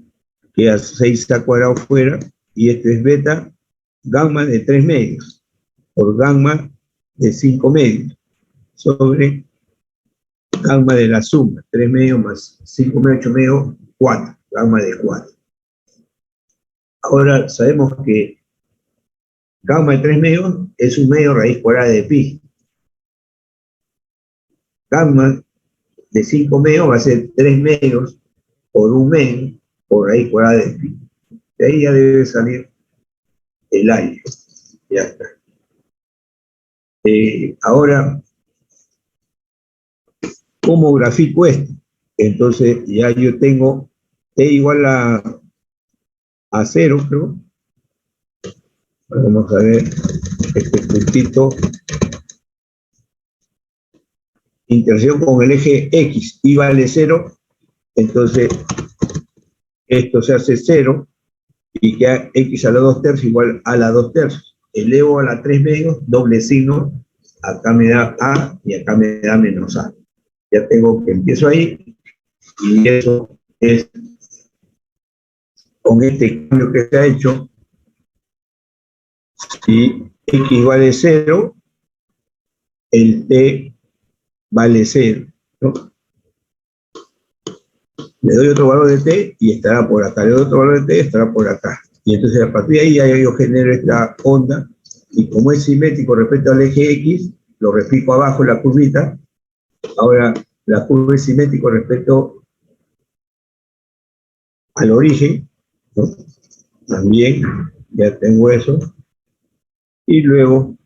que a 6a cuadrado fuera, y esto es beta gamma de 3 medios por gamma de 5 medios. sobre gamma de la suma, 3 medios más 5 medios, 8 medios, 4, gamma de 4. Ahora sabemos que gamma de 3 medios es 1 medio raíz cuadrada de pi. Gamma de 5 medios va a ser 3 medios por 1 medio por raíz cuadrada de pi. De ahí ya debe salir el aire. Ya está. Ahora, ¿cómo grafico esto? Entonces ya yo tengo t igual a 0, creo. Vamos a ver este puntito. Intersección con el eje X, y vale 0, entonces esto se hace 0 y queda X a la 2 tercios igual a la 2 tercios. Elevo a la 3 medios, doble signo, acá me da A y acá me da menos A. Ya tengo que empiezo ahí, y eso es con este cambio que se ha hecho. Si X vale 0, el T vale 0, ¿no? Le doy otro valor de T y estará por acá, le doy otro valor de T y estará por acá. Y entonces a partir de ahí ya yo genero esta onda, y como es simétrico respecto al eje X, lo replico abajo en la curvita. Ahora la curva es simétrico respecto al origen, ¿no? También ya tengo eso. Y luego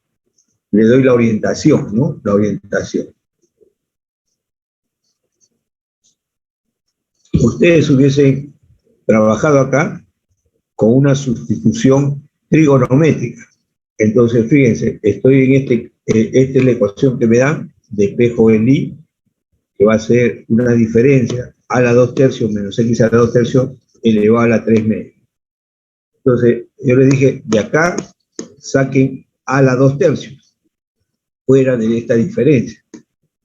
le doy la orientación, ¿no? La orientación. Ustedes hubiesen trabajado acá con una sustitución trigonométrica. Entonces, fíjense, estoy en esta es la ecuación que me dan de P joven I, que va a ser una diferencia a la 2 tercios menos X a la 2 tercios elevado a la 3 medios. Entonces, yo les dije, de acá saquen a la 2 tercios, fuera de esta diferencia.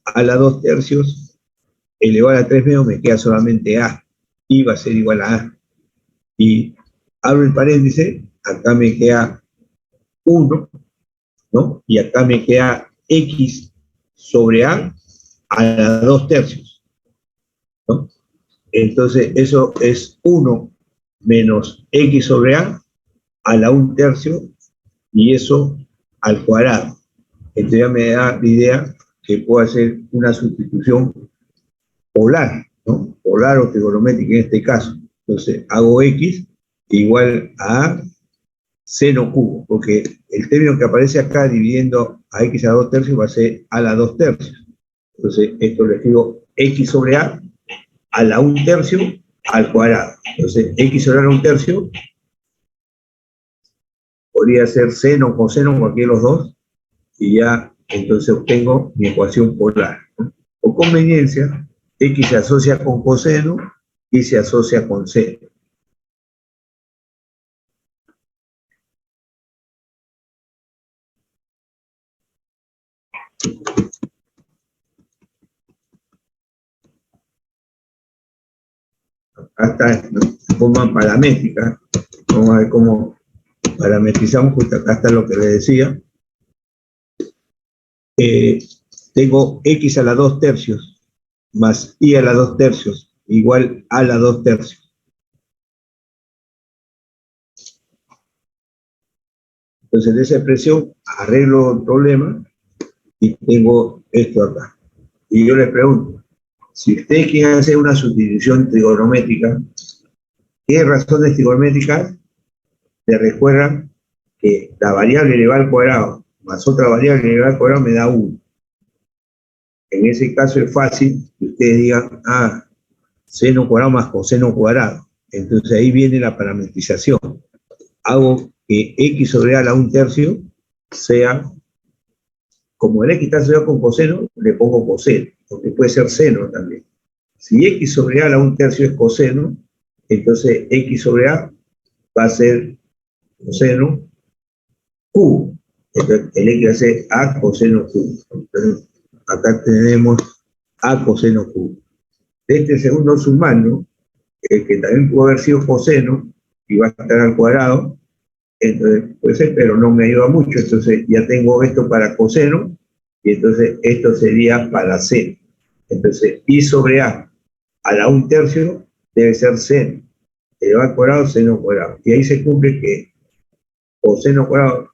A la 2 tercios elevado a la 3 medios me queda solamente A, y va a ser igual a A. Y abro el paréntesis, acá me queda 1, ¿no? Y acá me queda X sobre A la 2 tercios, ¿no? Entonces, eso es 1 menos X sobre A la 1 tercio, y eso al cuadrado. Entonces ya me da la idea que puedo hacer una sustitución polar, ¿no? Polar o trigonométrica en este caso. Entonces hago X igual a seno cubo, porque el término que aparece acá dividiendo a X a la 2 tercios va a ser a la 2 tercios. Entonces esto lo escribo X sobre A la 1 tercio al cuadrado. Entonces X sobre A la 1 tercio podría ser seno o coseno, cualquiera de los dos, y ya entonces obtengo mi ecuación polar, ¿no? Por conveniencia, X se asocia con coseno y se asocia con seno. Acá está, ¿no? Forma paramétrica. Vamos a ver cómo parametrizamos, justo acá está lo que le decía. Tengo X a la 2 tercios más Y a la 2 tercios igual a la 2 tercios. Entonces, de esa expresión arreglo el problema y tengo esto acá. Y yo les pregunto, si ustedes quieren hacer una sustitución trigonométrica, ¿qué razones trigonométricas les recuerdan que la variable elevada al cuadrado más otra variable elevada al cuadrado me da 1? En ese caso es fácil que ustedes digan, seno cuadrado más coseno cuadrado. Entonces ahí viene la parametrización. Hago que X sobre A la 1 tercio sea, como el X está asociado con coseno, le pongo coseno, porque puede ser seno también. Si X sobre A la 1 tercio es coseno, entonces X sobre A va a ser coseno cubo. Entonces el X va a ser A coseno cubo. Entonces, acá tenemos A coseno cubo. De este segundo sumando, que también pudo haber sido coseno, y va a estar al cuadrado, entonces puede ser, pero no me ayuda mucho. Entonces ya tengo esto para coseno, Y entonces esto sería para C. Entonces, I sobre A la 1/3 debe ser seno elevado al cuadrado, seno cuadrado. Y ahí se cumple que coseno cuadrado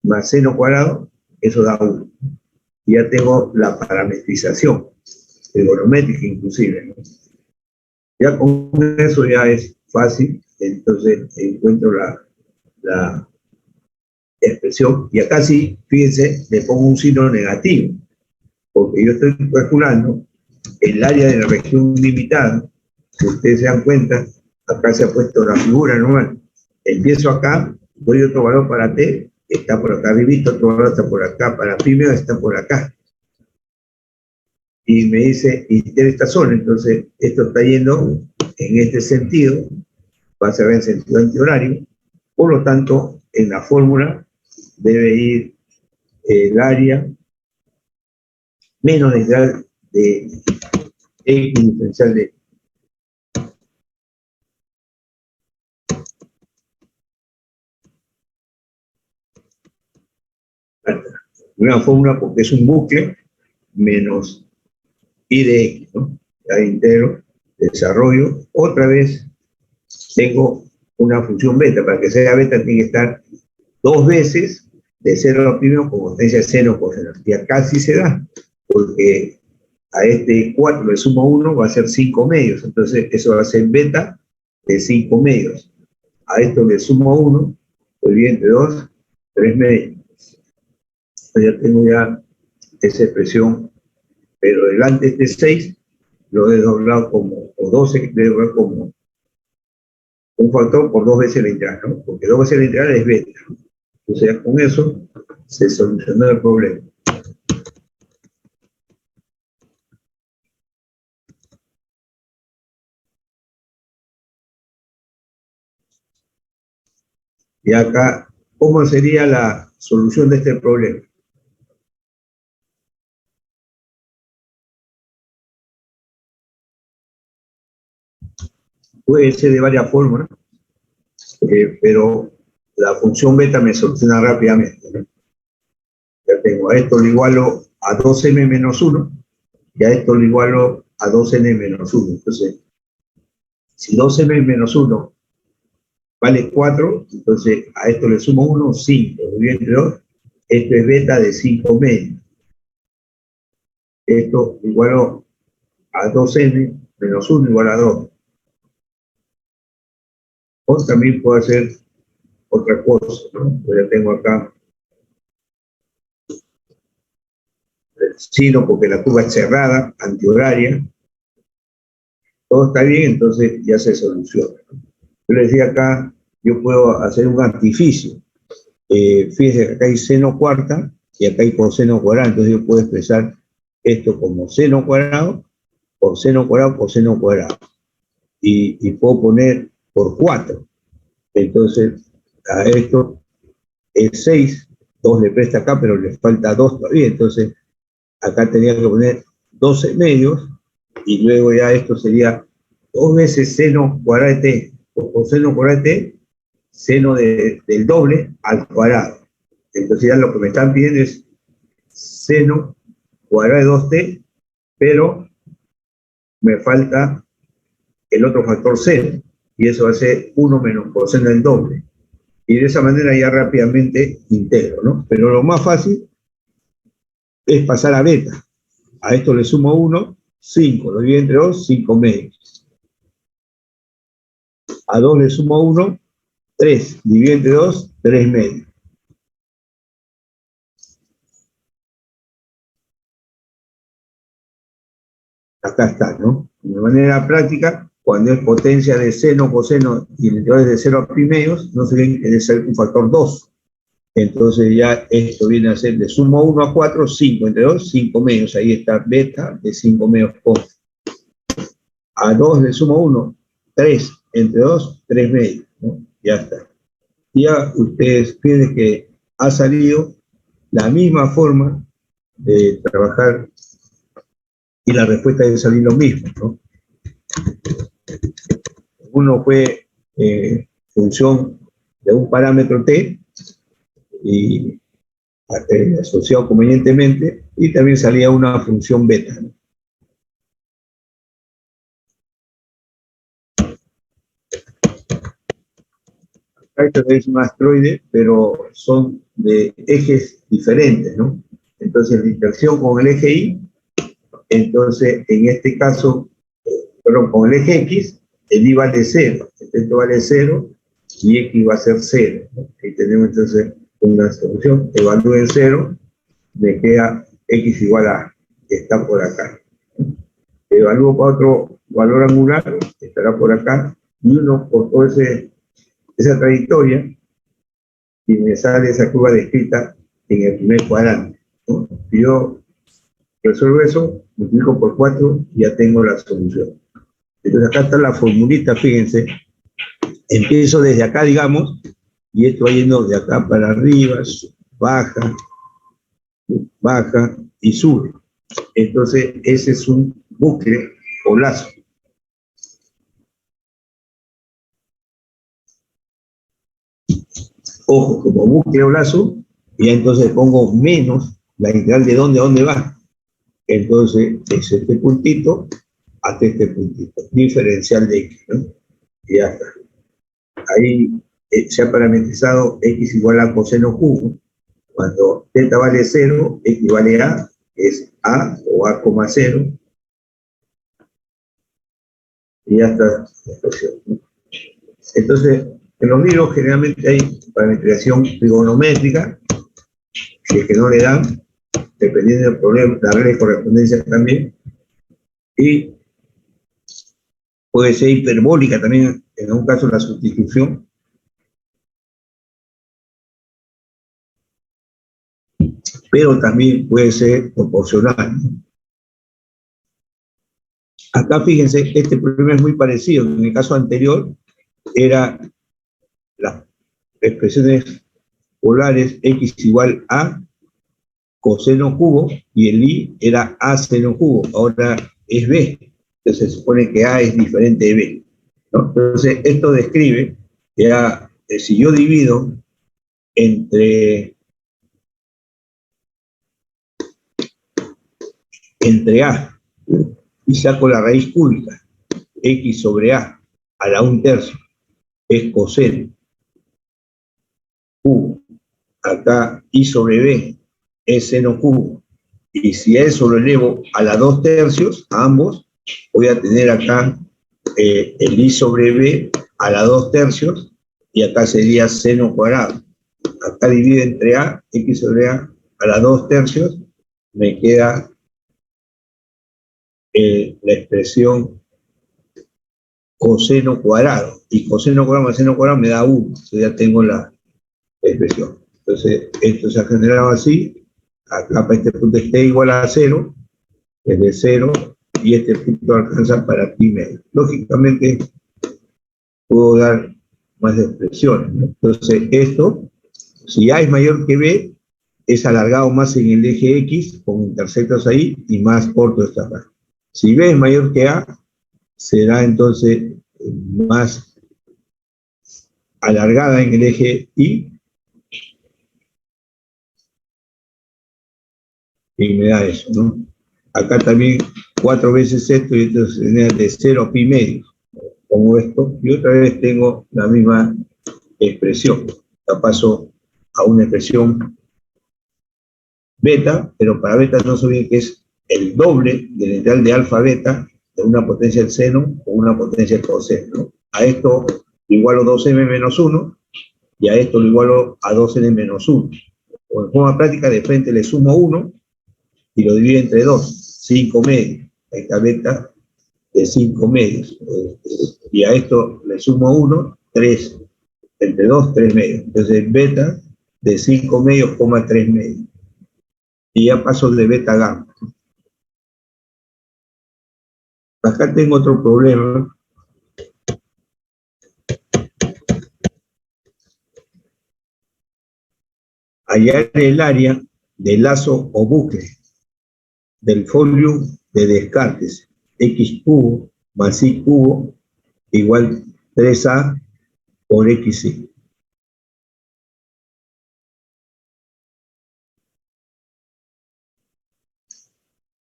más seno cuadrado, eso da 1. Y ya tengo la parametrización, trigonométrica inclusive, ¿no? Ya con eso ya es fácil, entonces encuentro la expresión, y acá sí, fíjense, le pongo un signo negativo, porque yo estoy calculando el área de la región limitada. Si ustedes se dan cuenta, acá se ha puesto la figura normal. Empiezo acá, doy otro valor para T, está por acá arribita, otro valor está por acá, para primero está por acá. Y me dice, integre esta zona, entonces esto está yendo en este sentido, va a ser en sentido antihorario, por lo tanto, en la fórmula debe ir el área menos la integral de X diferencial de una fórmula porque es un bucle menos I de X, ¿no? Ya integro, desarrollo, otra vez tengo una función beta, para que sea beta tiene que estar 2 veces de 0 a primero con potencia de seno coseno. Y acá sí se da, porque a este 4 le sumo 1 va a ser 5 medios, entonces eso va a ser beta de 5 medios. A esto le sumo 1, pues bien, entre 2, 3 medios. Entonces ya tengo ya esa expresión, pero delante de este 6 lo he doblado como, o 12, lo he doblado como un factor por 2 veces la integral, ¿no? Porque 2 veces la integral es beta. Entonces ya con eso se solucionó el problema. Y acá, ¿cómo sería la solución de este problema? Puede ser de varias formas, pero la función beta me soluciona rápidamente, ¿no? Ya tengo a esto lo igualo a 2m menos 1, y a esto lo igualo a 2n menos 1. Entonces, si 2m menos 1 vale 4, entonces a esto le sumo 1, 5, dividido entre 2, esto es beta de 5 medios. Esto igualo a 2n menos 1 igual a 2. O también puedo hacer otra cosa, ¿no? Pues ya tengo acá el sino porque la curva es cerrada, antihoraria. Todo está bien, entonces ya se soluciona, ¿no? Yo les decía acá, yo puedo hacer un artificio. Fíjense que acá hay seno cuarta y acá hay coseno cuadrado, entonces yo puedo expresar esto como seno cuadrado por seno cuadrado por seno cuadrado. Y puedo poner por 4. Entonces, a esto es 6, 2 le presta acá, pero le falta 2 todavía, entonces acá tenía que poner 12 medios, y luego ya esto sería 2 veces seno cuadrado de t, o coseno cuadrado de t, seno del doble al cuadrado. Entonces ya lo que me están pidiendo es seno cuadrado de 2t, pero me falta el otro factor seno, y eso va a ser 1 menos coseno del doble. Y de esa manera ya rápidamente integro, ¿no? Pero lo más fácil es pasar a beta. A esto le sumo 1, 5, lo divido entre 2, 5 medios. A 2 le sumo 1, 3, divido entre 2, 3 medios. Acá está, ¿no? De manera práctica, cuando es potencia de seno, coseno y el integral es de 0 a primerios, no se tiene que ser un factor 2. Entonces ya esto viene a ser de sumo 1 a 4, 5 entre 2, 5 medios. Ahí está beta de 5 medios con. A 2 le sumo 1, 3 entre 2, 3 medios, ¿no? Ya está. Ya ustedes ven que ha salido la misma forma de trabajar y la respuesta debe salir lo mismo, ¿no? Uno fue función de un parámetro t y asociado convenientemente, y también salía una función beta, ¿no? Esto es un asteroide, pero son de ejes diferentes, ¿no? Entonces, la interacción con el eje Y, entonces, en este caso, perdón, con el eje X, el Y vale 0, esto vale 0, y X va a ser 0, ¿no? Ahí tenemos entonces una solución, evalúen 0, me queda X igual a, que está por acá. Evalúo para otro valor angular, estará por acá, y uno por toda esa trayectoria, y me sale esa curva descrita en el primer cuadrante, ¿no? Si yo resuelvo eso, multiplico por 4 y ya tengo la solución. Entonces acá está la formulita, fíjense. Empiezo desde acá, digamos, y esto va yendo de acá para arriba, baja, baja y sube. Entonces ese es un bucle o lazo. Ojo, como bucle o lazo, y entonces pongo menos la integral de dónde a dónde va. Entonces es este puntito hasta este puntito, diferencial de X, ¿no? Y ya está. Ahí se ha parametrizado X igual a coseno cubo. Cuando delta vale 0, X vale A, es A o A, 0, y ya está la expresión, ¿no? Entonces, en los libros generalmente hay parametrización trigonométrica, si es que no le dan, dependiendo del problema, la regla de correspondencia también, y puede ser hiperbólica también, en un caso la sustitución, pero también puede ser proporcional, ¿no? Acá fíjense, este problema es muy parecido. En el caso anterior era las expresiones polares X igual a coseno cubo y el Y era A seno cubo, ahora es B. Entonces se supone que A es diferente de B, ¿no? Entonces esto describe que si yo divido entre A y saco la raíz cúbica, X sobre A la 1/3 es coseno cubo. Acá Y sobre B es seno cubo. Y si a eso lo elevo a la 2/3, a ambos, voy a tener acá el I sobre B a la 2/3, y acá sería seno cuadrado. Acá divide entre A, X sobre a la 2/3, me queda la expresión coseno cuadrado. Y coseno cuadrado más seno cuadrado me da 1. Entonces ya tengo la expresión. Entonces, esto se ha generado así. Acá para este punto esté igual a 0, es de 0, y este punto alcanza para pi medio. Lógicamente, puedo dar más expresiones, ¿no? Entonces, esto, si A es mayor que B, es alargado más en el eje X, con intersectos ahí, y más corto esta parte. Si B es mayor que A, será entonces más alargada en el eje Y, y me da eso, ¿no? Acá también 4 veces esto, y entonces tenía de 0 a pi medio, como esto, y otra vez tengo la misma expresión. La paso a una expresión beta, pero para beta no se olviden que es el doble del integral de alfa beta de una potencia del seno o una potencia del coseno, ¿no? A esto lo igualo 2m menos 1, y a esto lo igualo a 2n menos 1. O en forma práctica, de frente le sumo 1 y lo divido entre 2, 5 medios. Ahí está beta de 5 medios. Y a esto le sumo 1, 3. Entre 2, 3 medios. Entonces beta de 5 medios, 3 medios. Y ya paso de beta gamma. Acá tengo otro problema. Hallar el área del lazo o bucle del folio de Descartes, X cubo más Y cubo igual 3A por XY.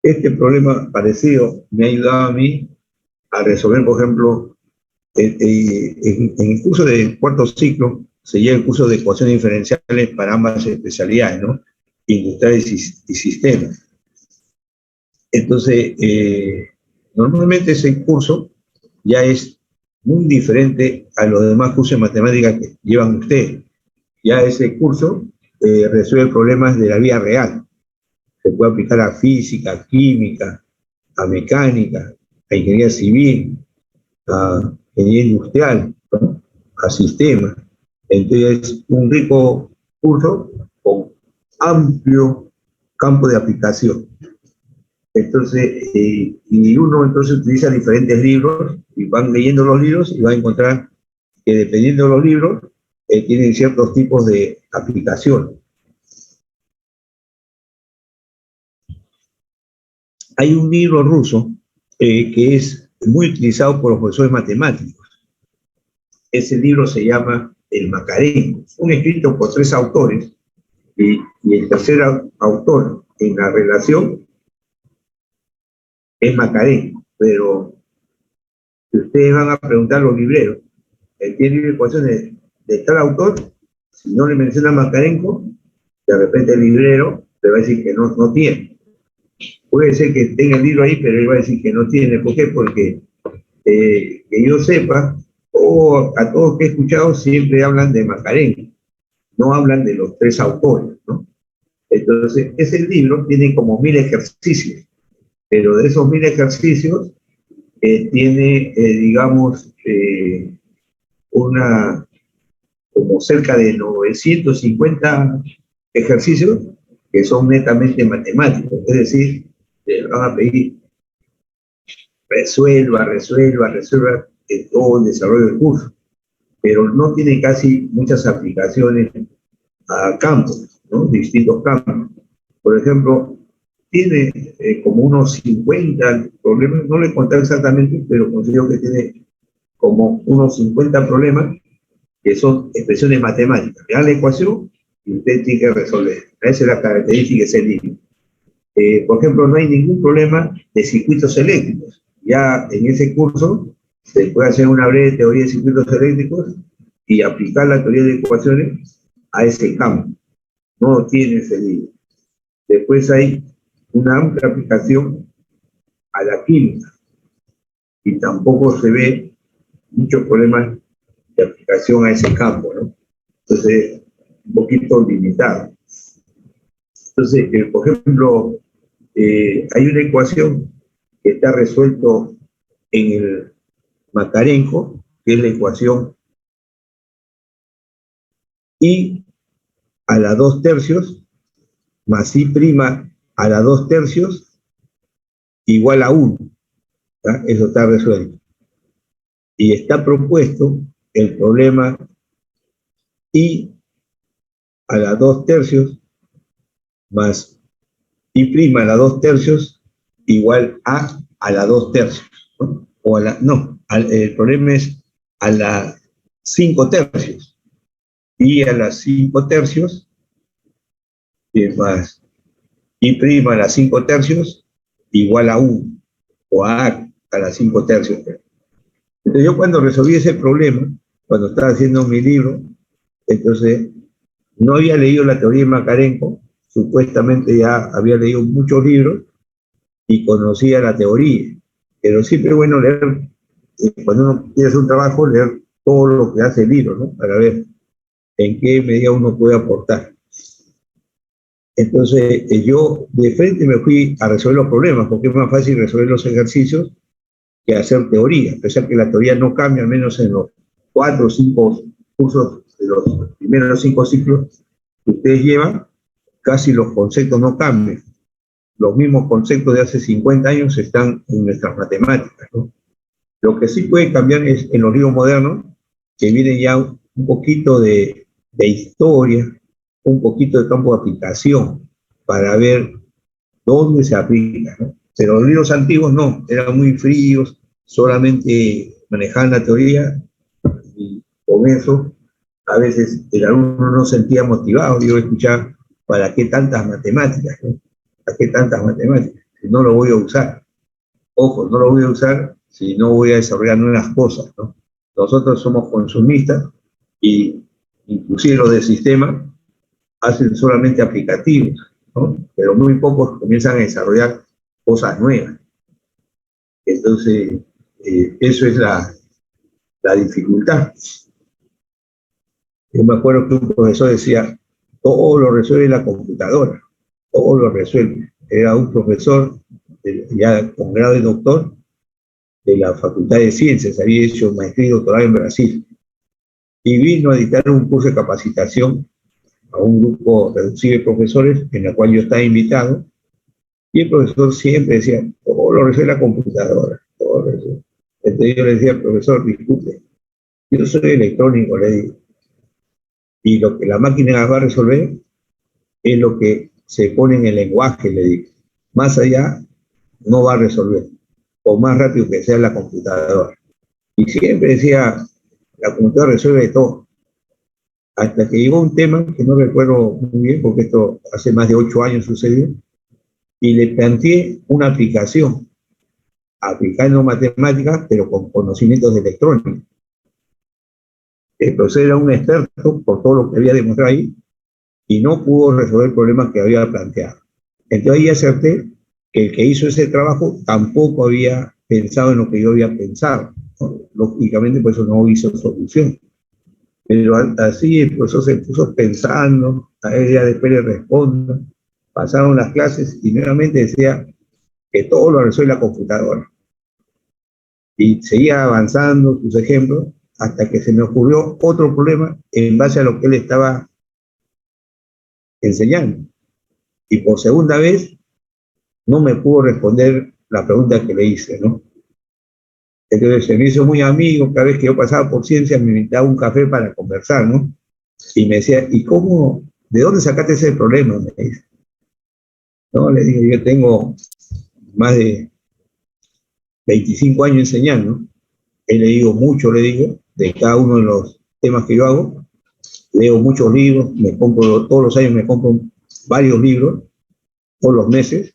Este problema parecido me ha ayudado a mí a resolver, por ejemplo, en el curso de cuarto ciclo se lleva el curso de ecuaciones diferenciales para ambas especialidades, ¿no? Industriales y sistemas. Entonces, normalmente ese curso ya es muy diferente a los demás cursos de matemáticas que llevan ustedes. Ya ese curso resuelve problemas de la vida real. Se puede aplicar a física, a química, a mecánica, a ingeniería civil, a ingeniería industrial, ¿no? A sistemas. Entonces es un rico curso con amplio campo de aplicación. Entonces, y uno entonces utiliza diferentes libros y van leyendo los libros y va a encontrar que dependiendo de los libros tienen ciertos tipos de aplicación. Hay un libro ruso que es muy utilizado por los profesores matemáticos. Ese libro se llama El Macarenco, un escrito por 3 autores y el tercer autor en la relación es Macarenco, pero si ustedes van a preguntar a los libreros, ¿tiene ecuaciones de tal autor? Si no le menciona Macarenco, de repente el librero le va a decir que no tiene. Puede ser que tenga el libro ahí, pero él va a decir que no tiene. ¿Por qué? Porque que yo sepa, a todos que he escuchado siempre hablan de Macarenco, no hablan de los 3 autores, ¿no? Entonces, ese libro tiene como 1000 ejercicios, pero de esos 1000 ejercicios tiene, digamos, como cerca de 950 ejercicios que son netamente matemáticos, es decir, le van a pedir resuelva todo el desarrollo del curso, pero no tiene casi muchas aplicaciones a campos, ¿no? Distintos campos. Por ejemplo, tiene como unos 50 problemas, no le conté exactamente, pero considero que tiene como unos 50 problemas que son expresiones matemáticas. Le dan la ecuación y usted tiene que resolver. Esa es la característica de ese libro. Por ejemplo, no hay ningún problema de circuitos eléctricos. Ya en ese curso se puede hacer una breve teoría de circuitos eléctricos y aplicar la teoría de ecuaciones a ese campo. No tiene ese libro. Después hay una amplia aplicación a la química y tampoco se ve muchos problemas de aplicación a ese campo, ¿no? Entonces, un poquito limitado. Entonces, por ejemplo, hay una ecuación que está resuelto en el Macarenco, que es la ecuación I a la 2/3 más I' a la 2/3 igual a 1. ¿tá? Eso está resuelto. Y está propuesto el problema I a la 2/3 más I' a la 2/3 igual a la 2/3. ¿no? O a la, no, el problema es a la 5/3. I a la 5/3 más I' a la 5/3 igual a 1. O a la 5/3. Entonces yo cuando resolví ese problema, cuando estaba haciendo mi libro, entonces no había leído la teoría de Macarenco, supuestamente ya había leído muchos libros y conocía la teoría, pero siempre es bueno leer, cuando uno quiere hacer un trabajo, leer todo lo que hace el libro, ¿no? Para ver en qué medida uno puede aportar. Entonces yo de frente me fui a resolver los problemas, porque es más fácil resolver los ejercicios que hacer teoría, a pesar que la teoría no cambia, al menos en los 4 o 5 cursos de los primeros 5 ciclos que ustedes llevan, casi los conceptos no cambian. Los mismos conceptos de hace 50 años están en nuestras matemáticas, ¿no? Lo que sí puede cambiar es en los libros modernos, que viene ya un poquito de historia, un poquito de campo de aplicación, para ver dónde se aplica, ¿no? Pero los libros antiguos no, eran muy fríos, solamente manejaban la teoría y con eso a veces el alumno no se sentía motivado. Yo escuchaba, ¿para qué tantas matemáticas? ¿No? ¿Para qué tantas matemáticas? si no lo voy a usar. Ojo, no lo voy a usar si no voy a desarrollar nuevas cosas, ¿no? Nosotros somos consumistas y inclusive los del sistema hacen solamente aplicativos, ¿no? Pero muy pocos comienzan a desarrollar cosas nuevas. Entonces, eso es la dificultad. Yo me acuerdo que un profesor decía, todo lo resuelve la computadora, todo lo resuelve. Era un profesor ya con grado de doctor de la Facultad de Ciencias, había hecho maestría y doctorado en Brasil, y vino a dictar un curso de capacitación a un grupo reducido de profesores en la cual yo estaba invitado, y el profesor siempre decía, todo lo resuelve la computadora, todo lo resuelve. Entonces yo le decía al profesor, disculpe, yo soy electrónico, le digo, y lo que la máquina va a resolver es lo que se pone en el lenguaje, le digo. Más allá, no va a resolver, o más rápido que sea la computadora. Y siempre decía, la computadora resuelve todo. Hasta que llegó un tema que no recuerdo muy bien, porque esto hace más de 8 años sucedió, y le planteé una aplicación, aplicando matemáticas, pero con conocimientos de electrónica. El profesor era un experto por todo lo que había demostrado ahí, y no pudo resolver el problema que había planteado. Entonces ahí acerté que el que hizo ese trabajo tampoco había pensado en lo que yo había pensado, ¿no? Lógicamente, por eso no hizo solución. Pero así el profesor se puso pensando, a él ya después le respondo, pasaron las clases y nuevamente decía que todo lo resuelve la computadora. Y seguía avanzando sus ejemplos hasta que se me ocurrió otro problema en base a lo que él estaba enseñando. Y por segunda vez no me pudo responder la pregunta que le hice, ¿no? Entonces se me hizo muy amigo, cada vez que yo pasaba por ciencia me invitaba a un café para conversar, ¿no? Y me decía, ¿y cómo, de dónde sacaste ese problema? Me dice. No, le digo, yo tengo más de 25 años enseñando, he leído mucho, le digo, de cada uno de los temas que yo hago, leo muchos libros, me compro, todos los años me compro varios libros, todos los meses,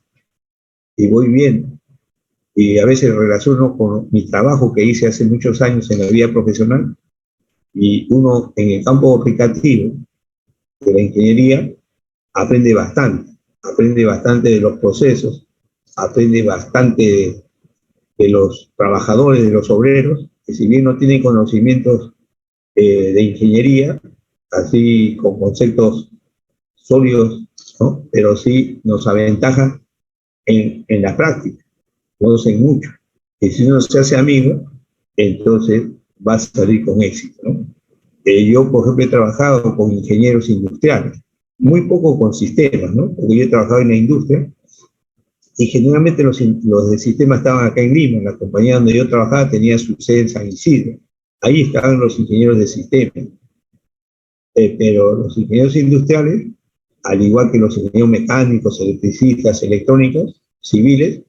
y voy bien. Y a veces relaciono con mi trabajo que hice hace muchos años en la vida profesional, y uno en el campo aplicativo de la ingeniería aprende bastante de los procesos, aprende bastante de los trabajadores, de los obreros, que si bien no tienen conocimientos de ingeniería, así con conceptos sólidos, ¿no? Pero sí nos aventajan en la práctica, conocen mucho. Y si uno se hace amigo, entonces va a salir con éxito, ¿no? Yo, por ejemplo, he trabajado con ingenieros industriales, muy poco con sistemas, ¿no? Porque yo he trabajado en la industria y generalmente los de sistemas estaban acá en Lima, en la compañía donde yo trabajaba tenía su sede en San Isidro. Ahí estaban los ingenieros de sistemas. Pero los ingenieros industriales, al igual que los ingenieros mecánicos, electricistas, electrónicos, civiles,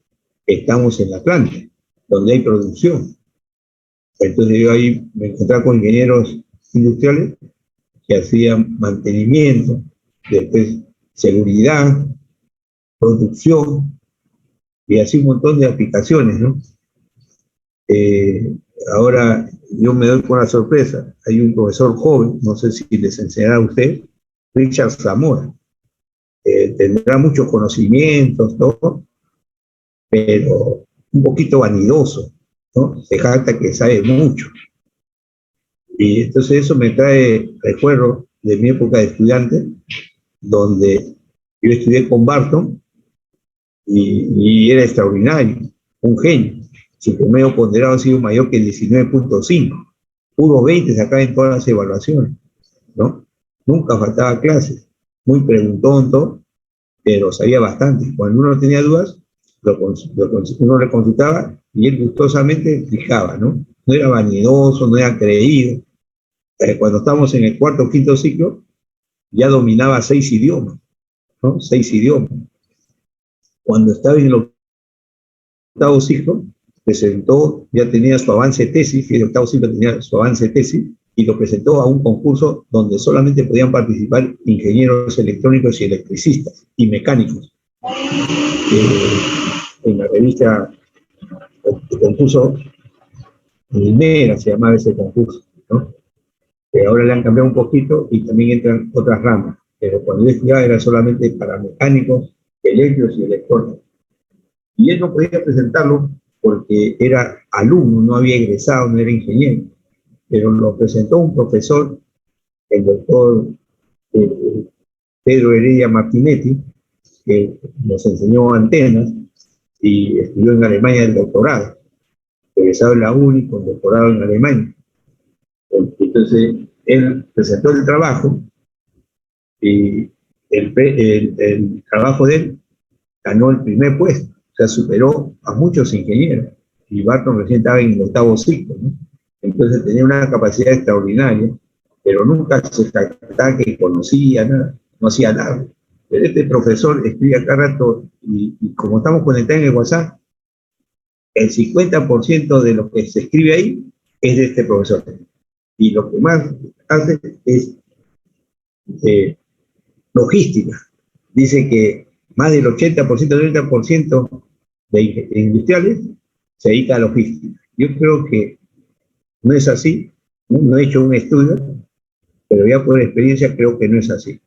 estamos en la planta, donde hay producción. Entonces yo ahí me encontraba con ingenieros industriales que hacían mantenimiento, después seguridad, producción, y así un montón de aplicaciones, ¿no? Ahora yo me doy con la sorpresa, hay un profesor joven, no sé si les enseñará a usted, Richard Zamora, tendrá muchos conocimientos, todo, pero un poquito vanidoso, ¿no? Se jacta que sabe mucho. Y entonces eso me trae recuerdos de mi época de estudiante, donde yo estudié con Barton y era extraordinario, un genio. Su promedio ponderado ha sido mayor que 19.5, puro 20 sacaba en todas las evaluaciones, ¿no? Nunca faltaba clases, muy preguntón, todo, pero sabía bastante. Cuando uno tenía dudas, uno le consultaba y él gustosamente explicaba, ¿no? No era vanidoso, no era creído. Cuando estábamos en el cuarto o quinto ciclo, ya dominaba 6 idiomas, ¿no? 6 idiomas. Cuando estaba en el octavo ciclo, presentó, ya tenía su avance de tesis, y el octavo ciclo tenía su avance de tesis, y lo presentó a un concurso donde solamente podían participar ingenieros electrónicos y electricistas, y mecánicos. en la revista el concurso Minera, se llamaba ese concurso, ¿no? Que ahora le han cambiado un poquito y también entran otras ramas, pero cuando yo estudiaba era solamente para mecánicos, eléctricos y electrónicos. Y él no podía presentarlo porque era alumno, no había egresado, no era ingeniero, pero lo presentó un profesor, el doctor Pedro Heredia Martinetti, que nos enseñó antenas y estudió en Alemania el doctorado, egresado en la UNI con doctorado en Alemania. Entonces, él presentó el trabajo y el trabajo de él ganó el primer puesto, o sea, superó a muchos ingenieros. Y Barton recién estaba en el 8º ciclo, ¿no? Entonces tenía una capacidad extraordinaria, pero nunca se jactaba que conocía nada, no hacía nada. Pero este profesor escribe acá rato, y como estamos conectados en el WhatsApp, el 50% de lo que se escribe ahí es de este profesor. Y lo que más hace es logística. Dice que más del 80%, 90% de industriales se dedica a logística. Yo creo que no es así, no he hecho un estudio, pero ya por experiencia creo que no es así.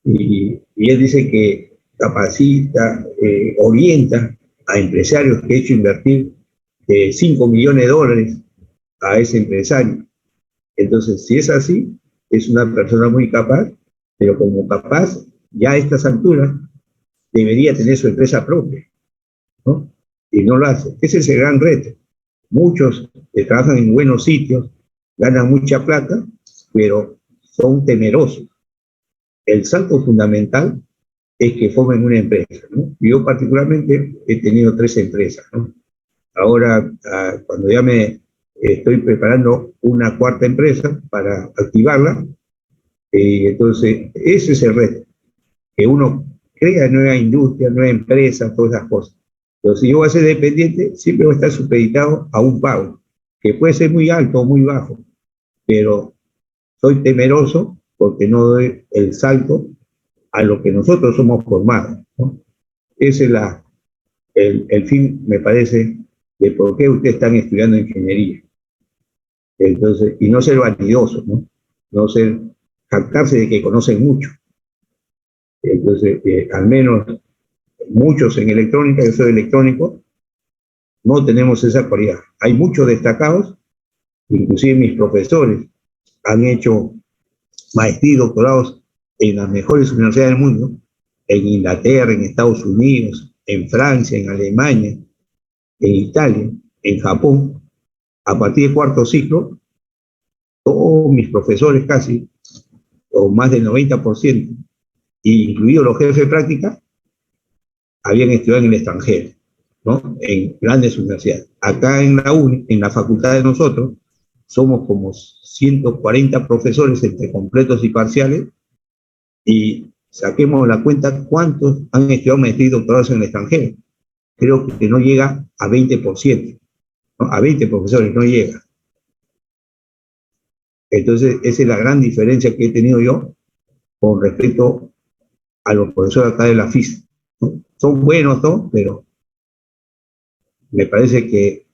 Y él dice que capacita, orienta a empresarios que he hecho invertir $5 millones a ese empresario. Entonces, si es así, es una persona muy capaz, pero como capaz, ya a estas alturas, debería tener su empresa propia, ¿no? Y no lo hace. Ese es el gran reto. Muchos que trabajan en buenos sitios, ganan mucha plata, pero son temerosos. El salto fundamental es que formen una empresa, ¿no? Yo particularmente he tenido 3 empresas, ¿no? Ahora, cuando ya me estoy preparando una 4ª empresa para activarla, entonces ese es el reto, que uno crea nueva industria, nueva empresa, todas esas cosas. Pero si yo voy a ser dependiente, siempre voy a estar supeditado a un pago, que puede ser muy alto o muy bajo, pero soy temeroso porque no doy el salto a lo que nosotros somos formados, ¿no? Ese es el fin, me parece, de por qué ustedes están estudiando ingeniería. Entonces, y no ser vanidoso, ¿no? No ser, jactarse de que conocen mucho. Entonces, al menos muchos en electrónica, yo soy electrónico, no tenemos esa cualidad. Hay muchos destacados, inclusive mis profesores han hecho maestría y doctorados en las mejores universidades del mundo, en Inglaterra, en Estados Unidos, en Francia, en Alemania, en Italia, en Japón. A partir del 4º ciclo, todos mis profesores casi, o más del 90%, incluidos los jefes de práctica, habían estudiado en el extranjero, ¿no? En grandes universidades. Acá en la UNI, en la facultad de nosotros, somos como 140 profesores entre completos y parciales, y saquemos la cuenta cuántos han estudiado maestría y doctorados en el extranjero. Creo que no llega a 20%, ¿no? A 20 profesores no llega. Entonces, esa es la gran diferencia que he tenido yo con respecto a los profesores acá de la FIS, ¿no? Son buenos todos, pero me parece que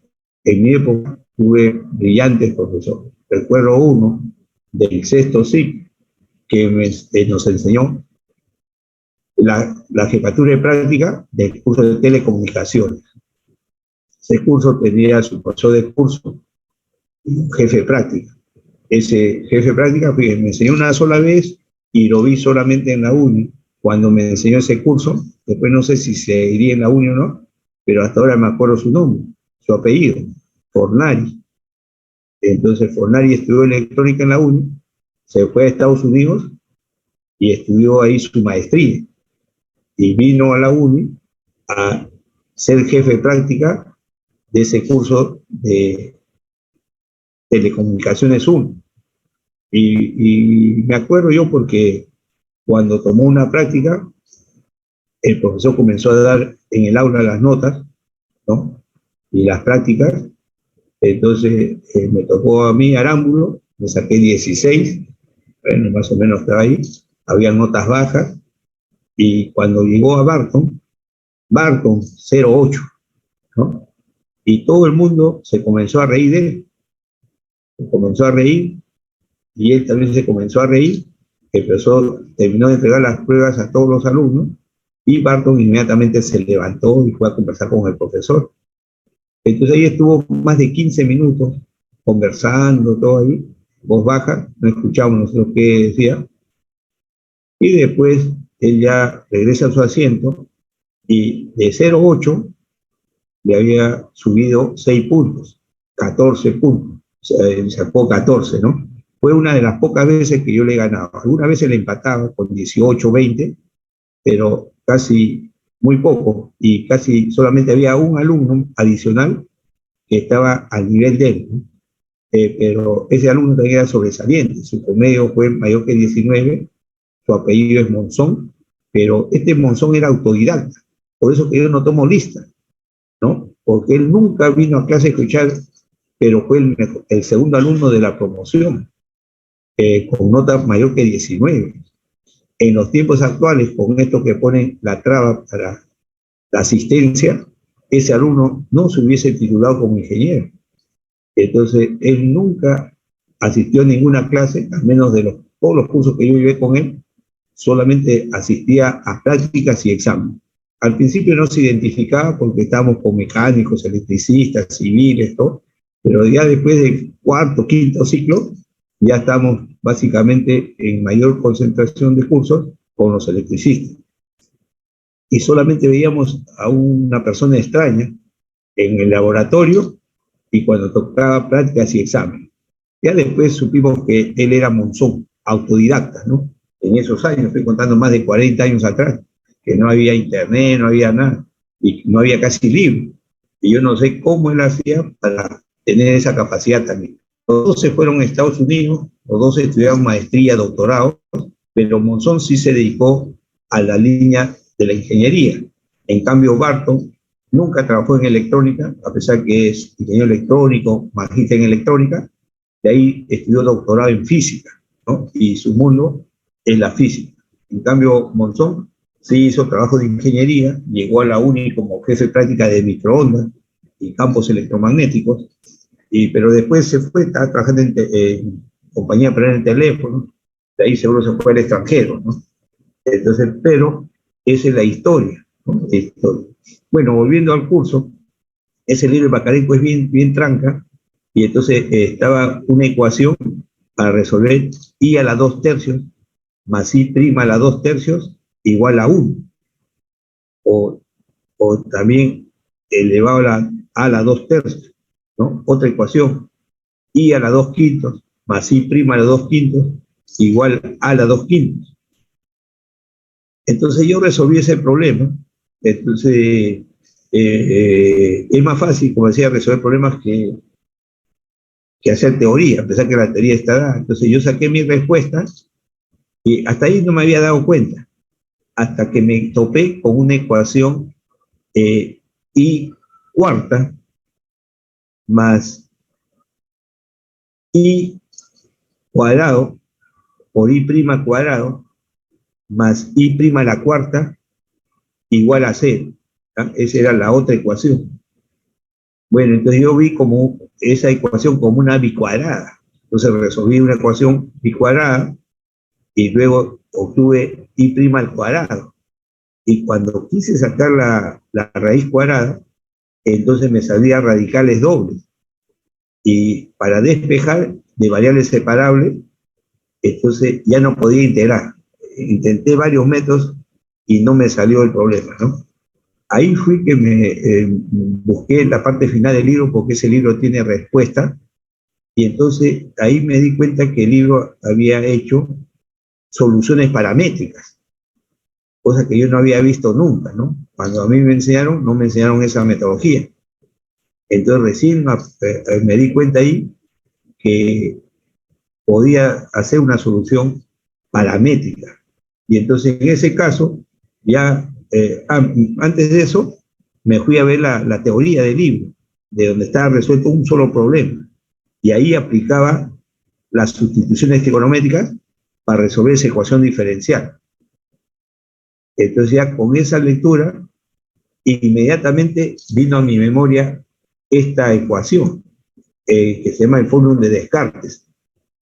en mi época tuve brillantes profesores. Recuerdo uno del 6º ciclo que nos enseñó la jefatura de práctica del curso de telecomunicaciones. Ese curso tenía su profesor de curso y un jefe de práctica. Ese jefe de práctica me enseñó una sola vez y lo vi solamente en la UNI cuando me enseñó ese curso. Después no sé si seguiría en la UNI o no, pero hasta ahora me acuerdo su nombre, su apellido, Fornari. Entonces Fornari estudió electrónica en la UNI, se fue a Estados Unidos y estudió ahí su maestría. Y vino a la UNI a ser jefe de práctica de ese curso de telecomunicaciones 1. Y me acuerdo yo porque cuando tomó una práctica, el profesor comenzó a dar en el aula las notas, ¿no? Y las prácticas. Entonces me tocó a mí Arámbulo, me saqué 16, bueno, más o menos estaba ahí, había notas bajas, y cuando llegó a Barton, Barton 0,8, ¿no? Y todo el mundo se comenzó a reír de él, se comenzó a reír, y él también se comenzó a reír. El profesor terminó de entregar las pruebas a todos los alumnos, y Barton inmediatamente se levantó y fue a conversar con el profesor. Entonces ahí estuvo más de 15 minutos conversando, todo ahí, voz baja, no escuchábamos nosotros qué decía, y después él ya regresa a su asiento, y de 0,8 le había subido 6 puntos, 14 puntos, o sea, él sacó 14, ¿no? Fue una de las pocas veces que yo le he ganado. Algunas veces le empataba con 18, 20, pero casi muy poco, y casi solamente había un alumno adicional que estaba al nivel de él, ¿no? Pero ese alumno también era sobresaliente, su promedio fue mayor que 19, su apellido es Monzón, pero este Monzón era autodidacta, por eso que yo no tomo lista, ¿no? Porque él nunca vino a clase a escuchar, pero fue el segundo alumno de la promoción, con nota mayor que 19. En los tiempos actuales, con esto que pone la traba para la asistencia, ese alumno no se hubiese titulado como ingeniero. Entonces, él nunca asistió a ninguna clase, al menos de todos los cursos que yo llevé con él, solamente asistía a prácticas y exámenes. Al principio no se identificaba porque estábamos con mecánicos, electricistas, civiles, todo, pero ya después del cuarto, quinto ciclo, ya estamos básicamente en mayor concentración de cursos con los electricistas. Y solamente veíamos a una persona extraña en el laboratorio y cuando tocaba prácticas y exámenes. Ya después supimos que él era Monzón, autodidacta, ¿no? En esos años, estoy contando más de 40 años atrás, que no había internet, no había nada, y no había casi libros. Y yo no sé cómo él hacía para tener esa capacidad también. Los dos se fueron a Estados Unidos, los dos estudiaron maestría, doctorado, pero Monzón sí se dedicó a la línea de la ingeniería. En cambio, Barton nunca trabajó en electrónica, a pesar que es ingeniero electrónico, magíster en electrónica, de ahí estudió doctorado en física, ¿no? Y su mundo es la física. En cambio, Monzón sí hizo trabajo de ingeniería, llegó a la UNI como jefe de práctica de microondas y campos electromagnéticos, pero después se fue, estaba trabajando en compañía para el teléfono, de ahí seguro se fue al extranjero, ¿no? Entonces, pero esa es la historia, ¿no? La historia. Bueno, volviendo al curso, ese libro de Bacarenco es bien tranca, y entonces estaba una ecuación para resolver I a la 2 tercios más I' a la 2 tercios igual a 1. O también elevado a la 2 tercios, ¿no? Otra ecuación, I a la 2 quintos más I' a la 2 quintos igual a la 2 quintos. Entonces yo resolví ese problema. Entonces es más fácil, como decía, resolver problemas que hacer teoría, a pesar que la teoría está dada. Entonces yo saqué mis respuestas y hasta ahí no me había dado cuenta, hasta que me topé con una ecuación I cuarta más I cuadrado por I' cuadrado más I' a la cuarta igual a 0. ¿Ah? Esa era la otra ecuación. Bueno, entonces yo vi como esa ecuación como una bicuadrada. Entonces resolví una ecuación bicuadrada y luego obtuve I' al cuadrado. Y cuando quise sacar la raíz cuadrada, entonces me salían radicales dobles. Y para despejar de variables separables, entonces ya no podía integrar. Intenté varios métodos y no me salió el problema, ¿no? Ahí fui que me busqué la parte final del libro, porque ese libro tiene respuesta, y entonces ahí me di cuenta que el libro había hecho soluciones paramétricas, cosa que yo no había visto nunca, ¿no? Cuando a mí me enseñaron, no me enseñaron esa metodología. Entonces recién me di cuenta ahí que podía hacer una solución paramétrica. Y entonces en ese caso, ya antes de eso, me fui a ver la teoría del libro, de donde estaba resuelto un solo problema. Y ahí aplicaba las sustituciones trigonométricas para resolver esa ecuación diferencial. Entonces ya con esa lectura inmediatamente vino a mi memoria esta ecuación, que se llama el fórmula de Descartes.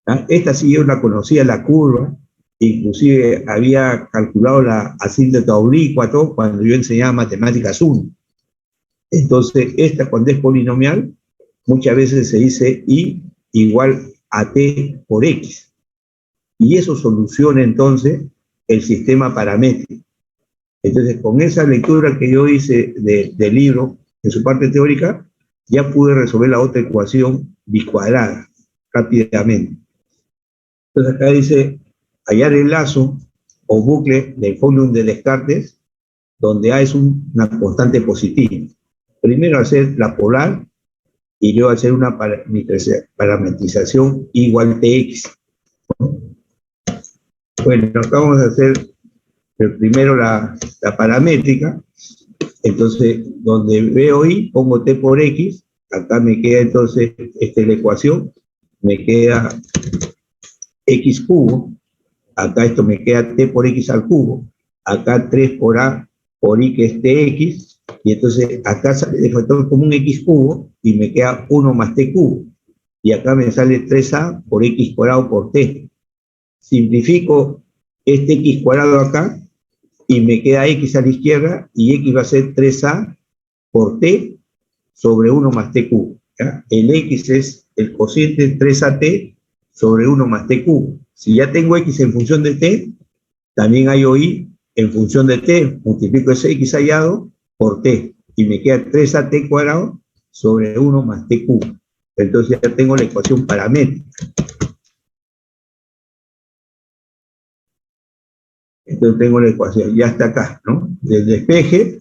¿Ah? Esta sí yo la conocía, la curva, inclusive había calculado la asíntota oblicua, todo, cuando yo enseñaba matemáticas 1. Entonces, esta cuando es polinomial, muchas veces se dice I igual a T por X. Y eso soluciona entonces el sistema paramétrico. Entonces, con esa lectura que yo hice del libro, en su parte teórica, ya pude resolver la otra ecuación bicuadrada rápidamente. Entonces acá dice, hallar el lazo o bucle del fórmula de Descartes, donde A es una constante positiva. Primero hacer la polar y luego hacer una parametrización igual Tx. Bueno, acá vamos a hacer primero la paramétrica. Entonces, donde veo I, pongo T por X. Acá me queda entonces, esta es la ecuación, me queda X cubo. Acá esto me queda T por X al cubo. Acá 3 por A por I, que es TX. Y entonces acá sale de factor común X cubo y me queda 1 más T cubo. Y acá me sale 3A por X cuadrado por T. Simplifico este X cuadrado acá y me queda X a la izquierda y X va a ser 3A por T sobre 1 más T cubo. ¿Ya? El X es el cociente 3AT sobre 1 más T cubo. Si ya tengo X en función de T, también hallo Y en función de T. Multiplico ese X hallado por T. Y me queda 3AT cuadrado sobre 1 más T cubo. Entonces ya tengo la ecuación paramétrica. Entonces tengo la ecuación, ya está acá, ¿no? Del despeje,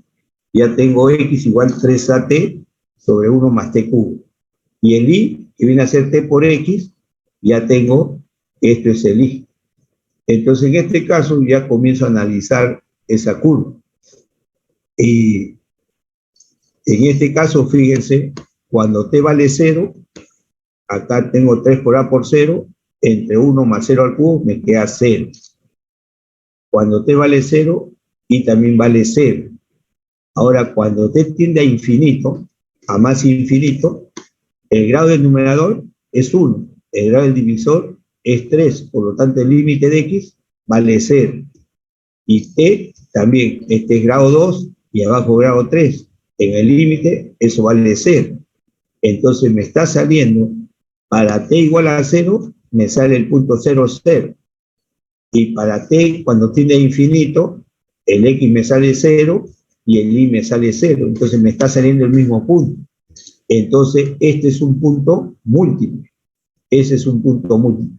ya tengo X igual 3AT sobre 1 más T cubo. Y el Y, que viene a ser T por X, ya tengo, esto es el Y. Entonces, en este caso, ya comienzo a analizar esa curva. Y en este caso, fíjense, cuando T vale 0, acá tengo 3 por A por 0, entre 1 más 0 al cubo, me queda 0. Cuando T vale 0, Y también vale 0. Ahora, cuando T tiende a infinito, a más infinito, el grado del numerador es 1, el grado del divisor es 3, por lo tanto el límite de X vale 0. Y T también, este es grado 2 y abajo grado 3. En el límite eso vale 0. Entonces me está saliendo, para T igual a 0, me sale el punto 0, 0. Y para T, cuando tiende a infinito, el X me sale 0 y el Y me sale 0. Entonces me está saliendo el mismo punto. Entonces este es un punto múltiple. Ese es un punto múltiple.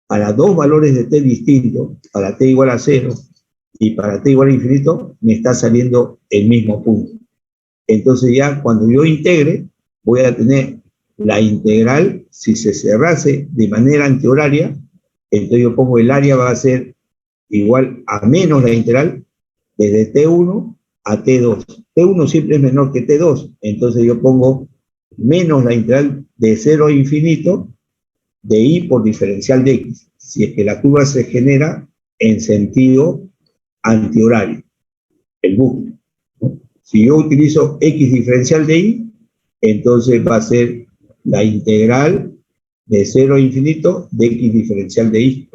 Para dos valores de T distintos, para T igual a 0 y para T igual a infinito, me está saliendo el mismo punto. Entonces ya cuando yo integre, voy a tener la integral, si se cerrase de manera antihoraria, entonces yo pongo el área va a ser igual a menos la integral desde T1 a T2. T1 siempre es menor que T2, entonces yo pongo menos la integral de 0 a infinito de Y por diferencial de X, si es que la curva se genera en sentido antihorario, el bucle, ¿no? Si yo utilizo X diferencial de Y, entonces va a ser la integral de 0 a infinito de X diferencial de Y.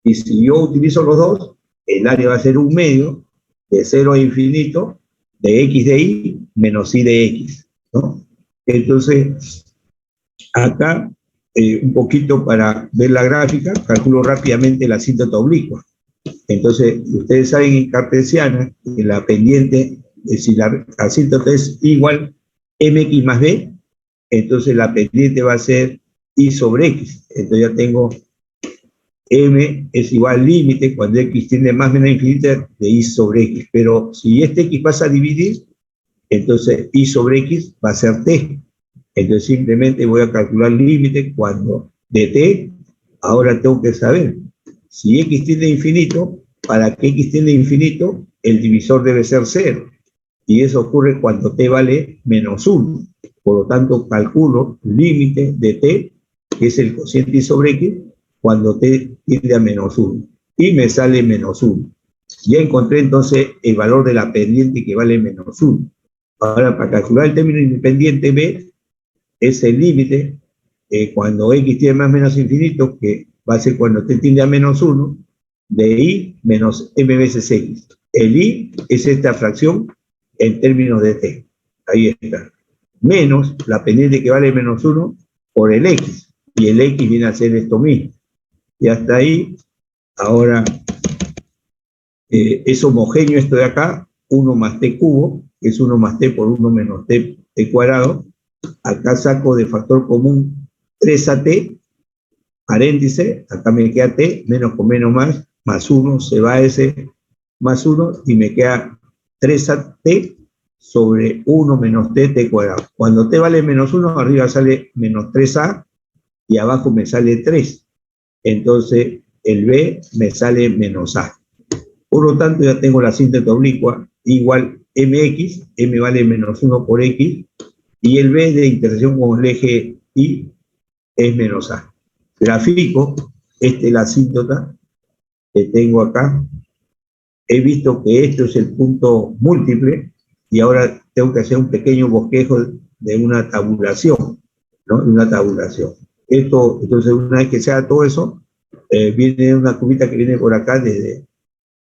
Y si yo utilizo los dos, el área va a ser un medio de 0 a infinito de X de Y menos Y de X, ¿no? Entonces, acá, un poquito para ver la gráfica, calculo rápidamente la asíntota oblicua. Entonces, ustedes saben en cartesiana que la pendiente, si la asíntota es igual mx más b, entonces la pendiente va a ser y sobre x. Entonces ya tengo m es igual al límite cuando x tiende más o menos a infinito de y sobre x. Pero si este x pasa a dividir, entonces y sobre x va a ser t. Entonces simplemente voy a calcular el límite cuando de t. Ahora tengo que saber si x tiende a infinito, para que x tiende a infinito, el divisor debe ser 0. Y eso ocurre cuando t vale menos 1. Por lo tanto, calculo límite de t, que es el cociente y sobre x, cuando t tiende a menos 1. Y me sale menos 1. Ya encontré entonces el valor de la pendiente que vale menos 1. Ahora, para calcular el término independiente B, es el límite cuando x tiene más o menos infinito, que va a ser cuando t tiende a menos 1, de i menos m veces x. El i es esta fracción en términos de t. Ahí está. Menos la pendiente que vale menos 1 por el x. Y el x viene a ser esto mismo. Y hasta ahí, ahora, es homogéneo esto de acá, 1 más t cubo, que es 1 más t por 1 menos t cuadrado. Acá saco de factor común 3at, paréntesis, acá me queda t, menos con menos más 1, se va ese más 1 y me queda 3at sobre 1 menos t cuadrado. Cuando t vale menos 1, arriba sale menos 3a y abajo me sale 3. Entonces el b me sale menos a. Por lo tanto, ya tengo la síntesis oblicua igual mx, m vale menos 1 por x, y el b de intersección con el eje y es menos a. Grafico, esta es la asíntota que tengo acá. He visto que esto es el punto múltiple y ahora tengo que hacer un pequeño bosquejo de una tabulación, ¿no? Una tabulación. Esto, entonces, una vez que se haga todo eso, viene una curvita que viene por acá desde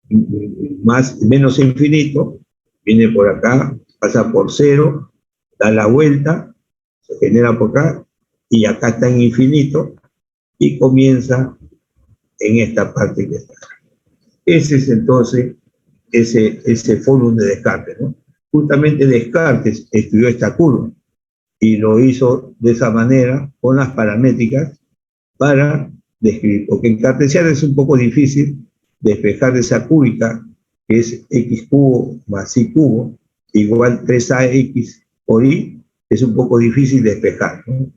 menos infinito, viene por acá, pasa por 0, da la vuelta, se genera por acá, y acá está en infinito, y comienza en esta parte que está acá. Ese es entonces ese fórum de Descartes, ¿no? Justamente Descartes estudió esta curva, y lo hizo de esa manera, con las paramétricas, para describir, porque en cartesiano es un poco difícil despejar esa cúbica, que es x cubo más y cubo, igual 3ax por y, es un poco difícil despejar, ¿no?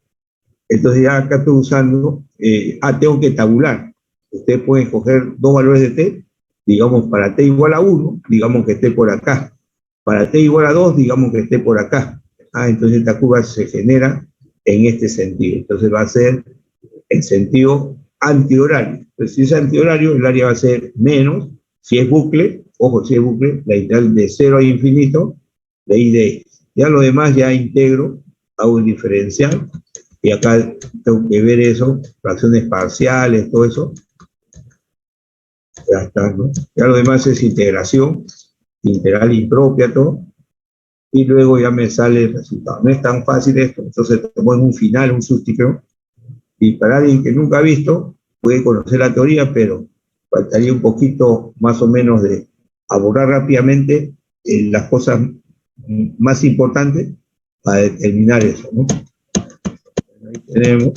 Entonces ya acá estoy usando, tengo que tabular. Ustedes pueden escoger dos valores de t, digamos para t igual a 1, digamos que esté por acá. Para t igual a 2, digamos que esté por acá. Entonces esta curva se genera en este sentido. Entonces va a ser en sentido antihorario. Entonces, si es antihorario, el área va a ser menos, si es bucle, ojo, si es bucle, la integral de 0 a infinito, de i de x. Ya lo demás ya integro, hago un diferencial, y acá tengo que ver eso, fracciones parciales, todo eso. Ya está, ¿no? Ya lo demás es integración, integral impropia, todo. Y luego ya me sale el resultado. No es tan fácil esto, entonces tomo en un final, un sustituto. Y para alguien que nunca ha visto, puede conocer la teoría, pero faltaría un poquito más o menos de abordar rápidamente las cosas más importantes para determinar eso, ¿no? Ahí tenemos.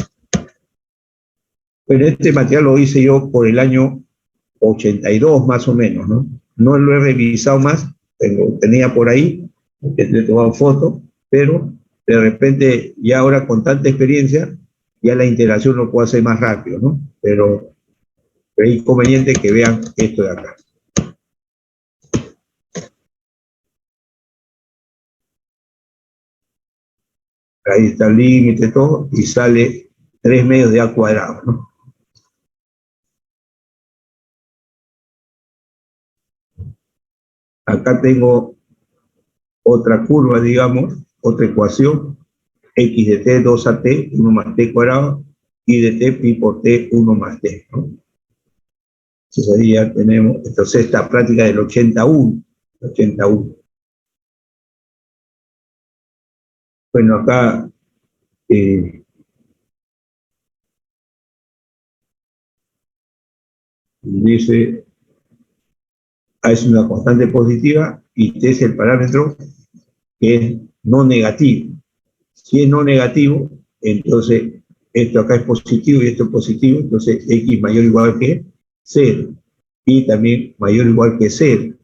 Bueno, este material lo hice yo por el año 82 más o menos, ¿no? No lo he revisado más, lo tenía por ahí, le he tomado fotos, pero de repente ya ahora con tanta experiencia, ya la integración lo puedo hacer más rápido, ¿no? Pero es inconveniente que vean esto de acá. Ahí está el límite, todo, y sale 3 medios de a cuadrado, ¿no? Acá tengo otra curva, digamos, otra ecuación, x de t 2at, 1 más t cuadrado, y de t pi por t 1 más t, ¿no? Entonces ahí ya tenemos, entonces esta práctica del 81. Bueno, acá dice, A es una constante positiva y t es el parámetro que es no negativo. Si es no negativo, entonces esto acá es positivo y esto es positivo, entonces x mayor o igual que 0, y también mayor o igual que 0.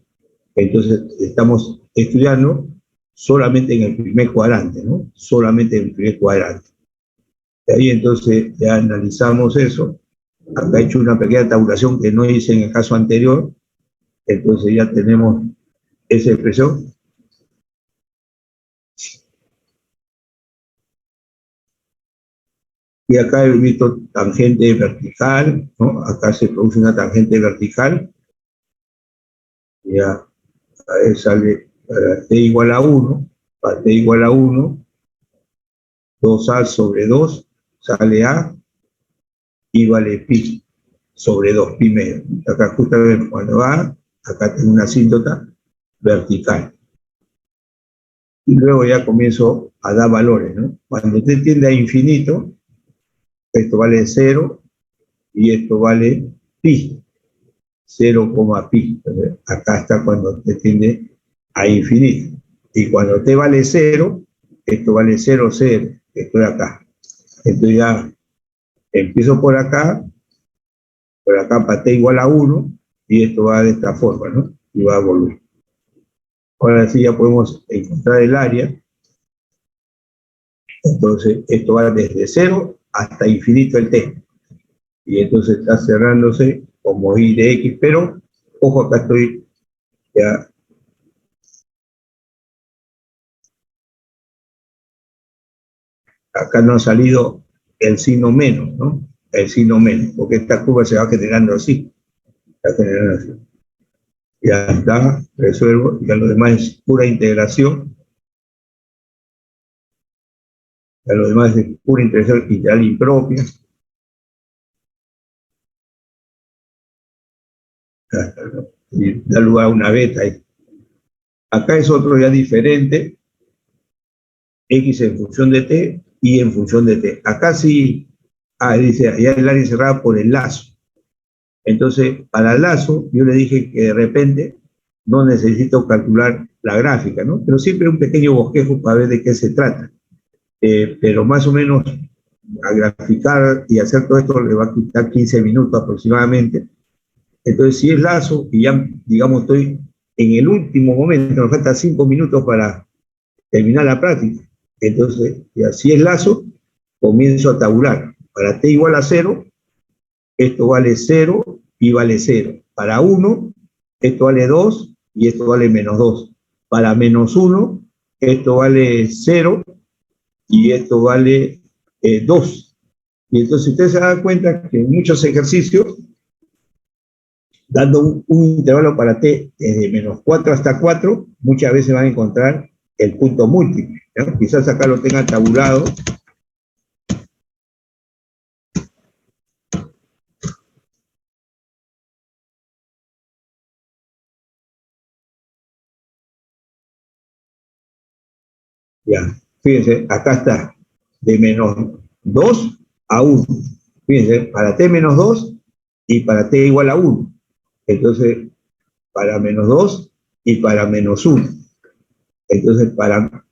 Entonces estamos estudiando solamente en el primer cuadrante, ¿no? Solamente en el primer cuadrante. De ahí entonces ya analizamos eso. Acá he hecho una pequeña tabulación que no hice en el caso anterior, entonces ya tenemos esa expresión. Y acá he visto tangente vertical, ¿no? Acá se produce una tangente vertical, ya sale t igual a 1, para t igual a 1, 2a sobre 2 sale a, y vale pi sobre 2, pi medio. Acá justamente cuando a, acá tengo una asíntota vertical. Y luego ya comienzo a dar valores, ¿no? Cuando t tiende a infinito, esto vale 0 y esto vale pi, 0, pi. Entonces, acá está cuando t tiende a infinito. Y cuando t vale 0, esto vale 0, 0, esto de acá. Entonces ya empiezo por acá para t igual a 1, y esto va de esta forma, ¿no? Y va a volver. Ahora sí ya podemos encontrar el área. Entonces, esto va desde 0 hasta infinito el t. Y entonces está cerrándose como i de x, pero, ojo, acá estoy ya. Acá no ha salido el signo menos, ¿no? El signo menos, porque esta curva se va generando así. Está generando así. Ya está, resuelvo. Ya lo demás es pura integración. Ya lo demás es pura integración integral impropia. Y da lugar a una beta ahí. Acá es otro ya diferente, x en función de t y en función de t. Acá sí, dice, ya el área cerrada por el lazo. Entonces, para el lazo, yo le dije que de repente no necesito calcular la gráfica, ¿no? Pero siempre un pequeño bosquejo para ver de qué se trata. Pero más o menos a graficar y hacer todo esto le va a quitar 15 minutos aproximadamente. Entonces, si es lazo, y ya, digamos, estoy en el último momento, nos faltan 5 minutos para terminar la práctica. Entonces, ya, si es lazo, comienzo a tabular. Para t igual a 0, esto vale 0 y vale 0. Para 1, esto vale 2 y esto vale menos 2. Para menos 1, esto vale 0 y esto vale 2. Y entonces usted se da cuenta que en muchos ejercicios, dando un intervalo para t desde menos 4 hasta 4, muchas veces van a encontrar el punto múltiple, ¿no? Quizás acá lo tenga tabulado. Ya, fíjense, acá está, de menos 2 a 1. Fíjense, para t menos 2 y para t igual a 1. Entonces, para menos 2 y para menos 1. Entonces, para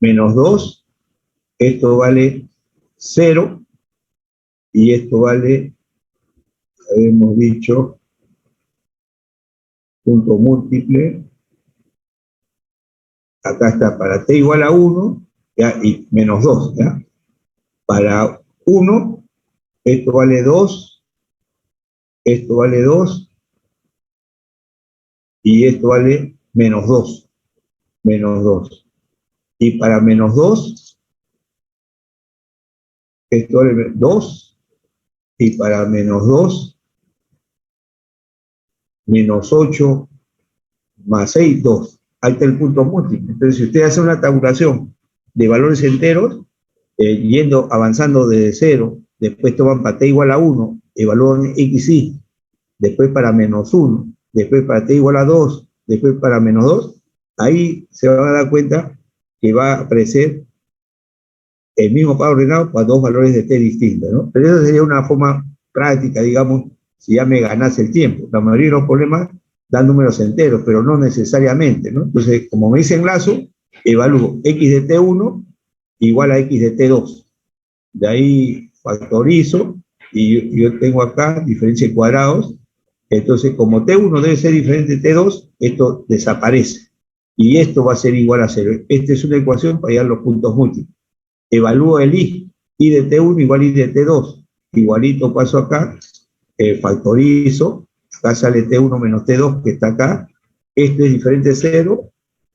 menos 2, esto vale 0 y esto vale, habíamos dicho, punto múltiple. Acá está, para t igual a 1, ¿ya? Y menos 2, ¿ya? Para 1, esto vale 2, esto vale 2, y esto vale menos 2, menos 2. Y para menos 2, esto vale 2, y para menos 2, menos 8, más 6, 2. Ahí está el punto múltiple. Entonces, si usted hace una tabulación de valores enteros, avanzando desde 0, después toman para t igual a 1, evalúan xy, después para menos 1, después para t igual a 2, después para menos 2, ahí se van a dar cuenta que va a aparecer el mismo paso ordenado para dos valores de t distintos, ¿no? Pero eso sería una forma práctica, digamos, si ya me ganase el tiempo. La mayoría de los problemas dan números enteros, pero no necesariamente, ¿no? Entonces, como me dicen lazo, evalúo x de t1 igual a x de t2. De ahí factorizo, y yo tengo acá diferencia de cuadrados. Entonces, como t1 debe ser diferente de t2, esto desaparece. Y esto va a ser igual a 0. Esta es una ecuación para hallar los puntos múltiples. Evalúo el i de t1 igual a i de t2. Igualito paso acá, factorizo, acá sale t1 menos t2 que está acá. Esto es diferente de 0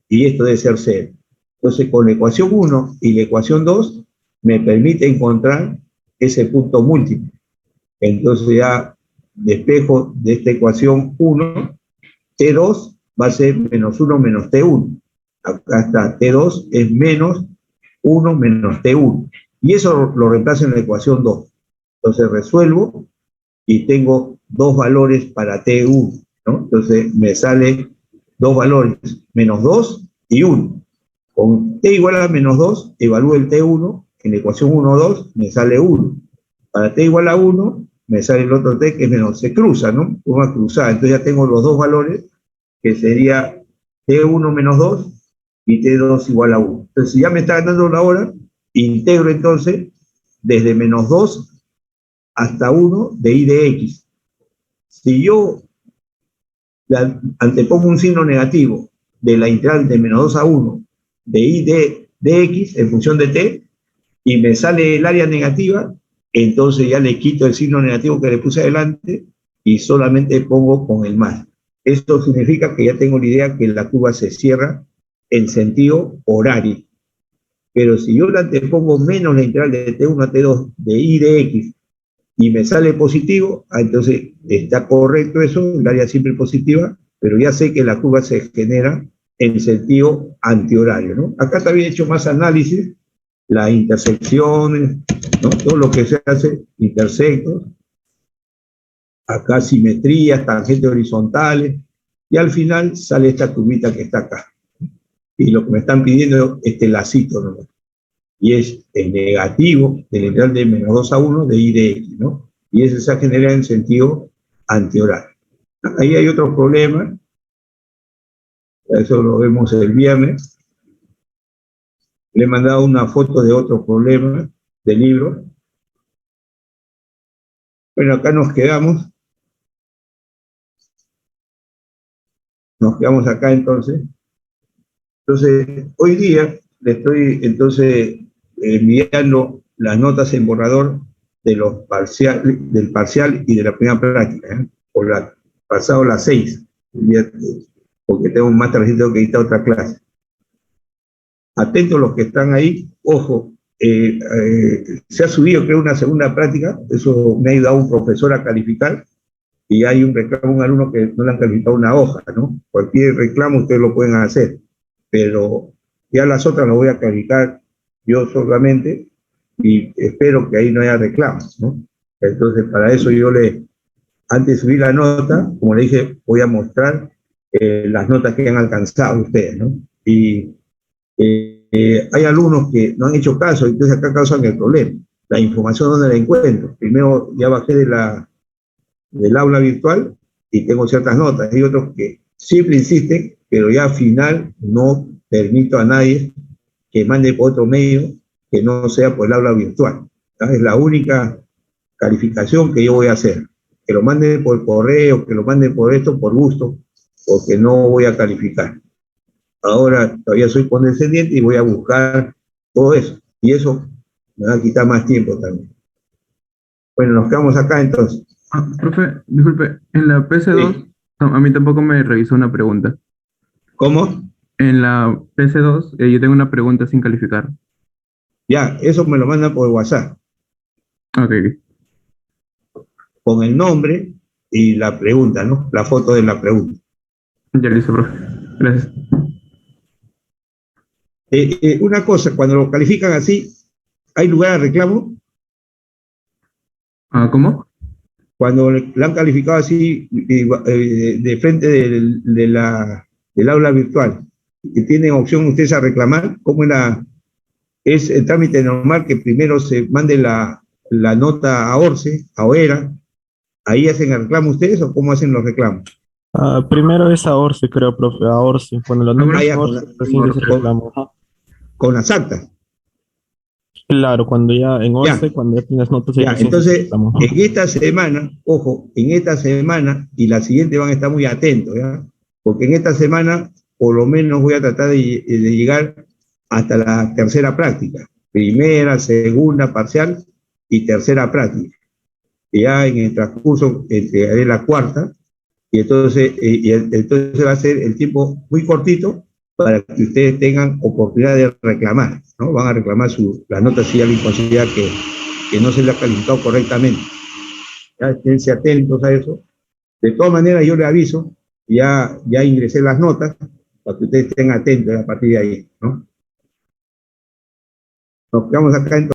y esto debe ser 0. Entonces, con la ecuación 1 y la ecuación 2, me permite encontrar ese punto múltiple. Entonces ya despejo de esta ecuación 1, T2 va a ser menos 1 menos T1. acá está, T2 es menos 1 menos T1. Y eso lo reemplazo en la ecuación 2. Entonces resuelvo y tengo dos valores para T1, ¿no? Entonces me sale dos valores, menos 2 y 1. Con T igual a menos 2, evalúo el T1, en la ecuación 1, 2, me sale 1. Para T igual a 1, me sale el otro T que es menos, se cruza, ¿no? Una cruzada, entonces ya tengo los dos valores, que sería T1 menos 2 y T2 igual a 1. Entonces, si ya me está ganando una hora, integro entonces desde menos 2 hasta 1 de I de X. Si yo antepongo un signo negativo de la integral de menos 2 a 1 de I de X en función de T, y me sale el área negativa, entonces ya le quito el signo negativo que le puse adelante y solamente pongo con el más. Esto significa que ya tengo la idea que la curva se cierra en sentido horario. Pero si yo le antepongo menos la integral de T1 a T2 de I de X y me sale positivo, entonces está correcto eso, el área siempre positiva, pero ya sé que la curva se genera en sentido antihorario, ¿no? Acá también he hecho más análisis, las intersecciones, ¿no? Todo lo que se hace, intersectos, acá simetrías, tangentes horizontales, y al final sale esta curvita que está acá. Y lo que me están pidiendo es este lacito, ¿no? Y es el negativo de la integral de menos 2 a 1 de I de X, ¿no? Y ese se genera en sentido antihorario. Ahí hay otro problema, eso lo vemos el viernes. Le he mandado una foto de otro problema del libro. Bueno, acá nos quedamos. Nos quedamos acá entonces. Entonces, hoy día le estoy entonces enviando las notas en borrador de los del parcial y de la primera práctica, ¿eh? Por pasado las 6, porque tengo más tarjeta que editar otra clase. Atentos los que están ahí, ojo, se ha subido, creo, una segunda práctica, eso me ha ayudado un profesor a calificar, y hay un reclamo, un alumno que no le han calificado una hoja, ¿no? Cualquier reclamo ustedes lo pueden hacer, pero ya las otras las voy a calificar yo solamente, y espero que ahí no haya reclamos, ¿no? Entonces, para eso yo antes de subir la nota, como le dije, voy a mostrar las notas que han alcanzado ustedes, ¿no? Y hay alumnos que no han hecho caso, entonces acá causan el problema. La información, ¿dónde la encuentro? Primero ya bajé del aula virtual y tengo ciertas notas. Hay otros que siempre insisten, pero ya al final no permito a nadie que mande por otro medio que no sea por el aula virtual. Es la única calificación que yo voy a hacer. Que lo manden por correo, que lo manden por esto, por gusto, porque no voy a calificar. Ahora todavía soy condescendiente y voy a buscar todo eso. Y eso me va a quitar más tiempo también. Bueno, nos quedamos acá entonces. Profe, disculpe, en la PC2, Sí. a mí tampoco me revisó una pregunta. ¿Cómo? En la PC2, yo tengo una pregunta sin calificar. Ya, eso me lo mandan por WhatsApp, Ok, con el nombre y la pregunta, ¿no? La foto de la pregunta. ya listo, profe. Gracias. Una cosa, cuando lo califican así, ¿hay lugar a reclamo? ¿Cómo? Cuando la han calificado así de frente del aula virtual, y tienen opción ustedes a reclamar, ¿cómo es el trámite normal que primero se mande la nota a ORCE, a OERA? ¿Ahí hacen el reclamo ustedes o cómo hacen los reclamos? Primero es a Orce, creo, profe, a Orce. Cuando lo Bueno, nombres Ah, ya, Orce, recién se reclamo. Ajá. con las actas. Claro, cuando ya en Ya, Orce, cuando ya tienes notas, ahí ya. recién se Entonces, reclamo. en esta semana, ojo, en esta semana y la siguiente van a estar muy atentos, ¿ya? Porque en esta semana, por lo menos voy a tratar de llegar hasta la tercera práctica. Primera, segunda, parcial y tercera práctica. Ya en el transcurso entregaré la cuarta, y entonces va a ser el tiempo muy cortito para que ustedes tengan oportunidad de reclamar, ¿no? Van a reclamar las notas si alguien considera que no se le ha calificado correctamente. Ya esténse atentos a eso. De todas maneras, yo le aviso, ya ingresé las notas, para que ustedes estén atentos a partir de ahí, ¿no? Nos quedamos acá entonces.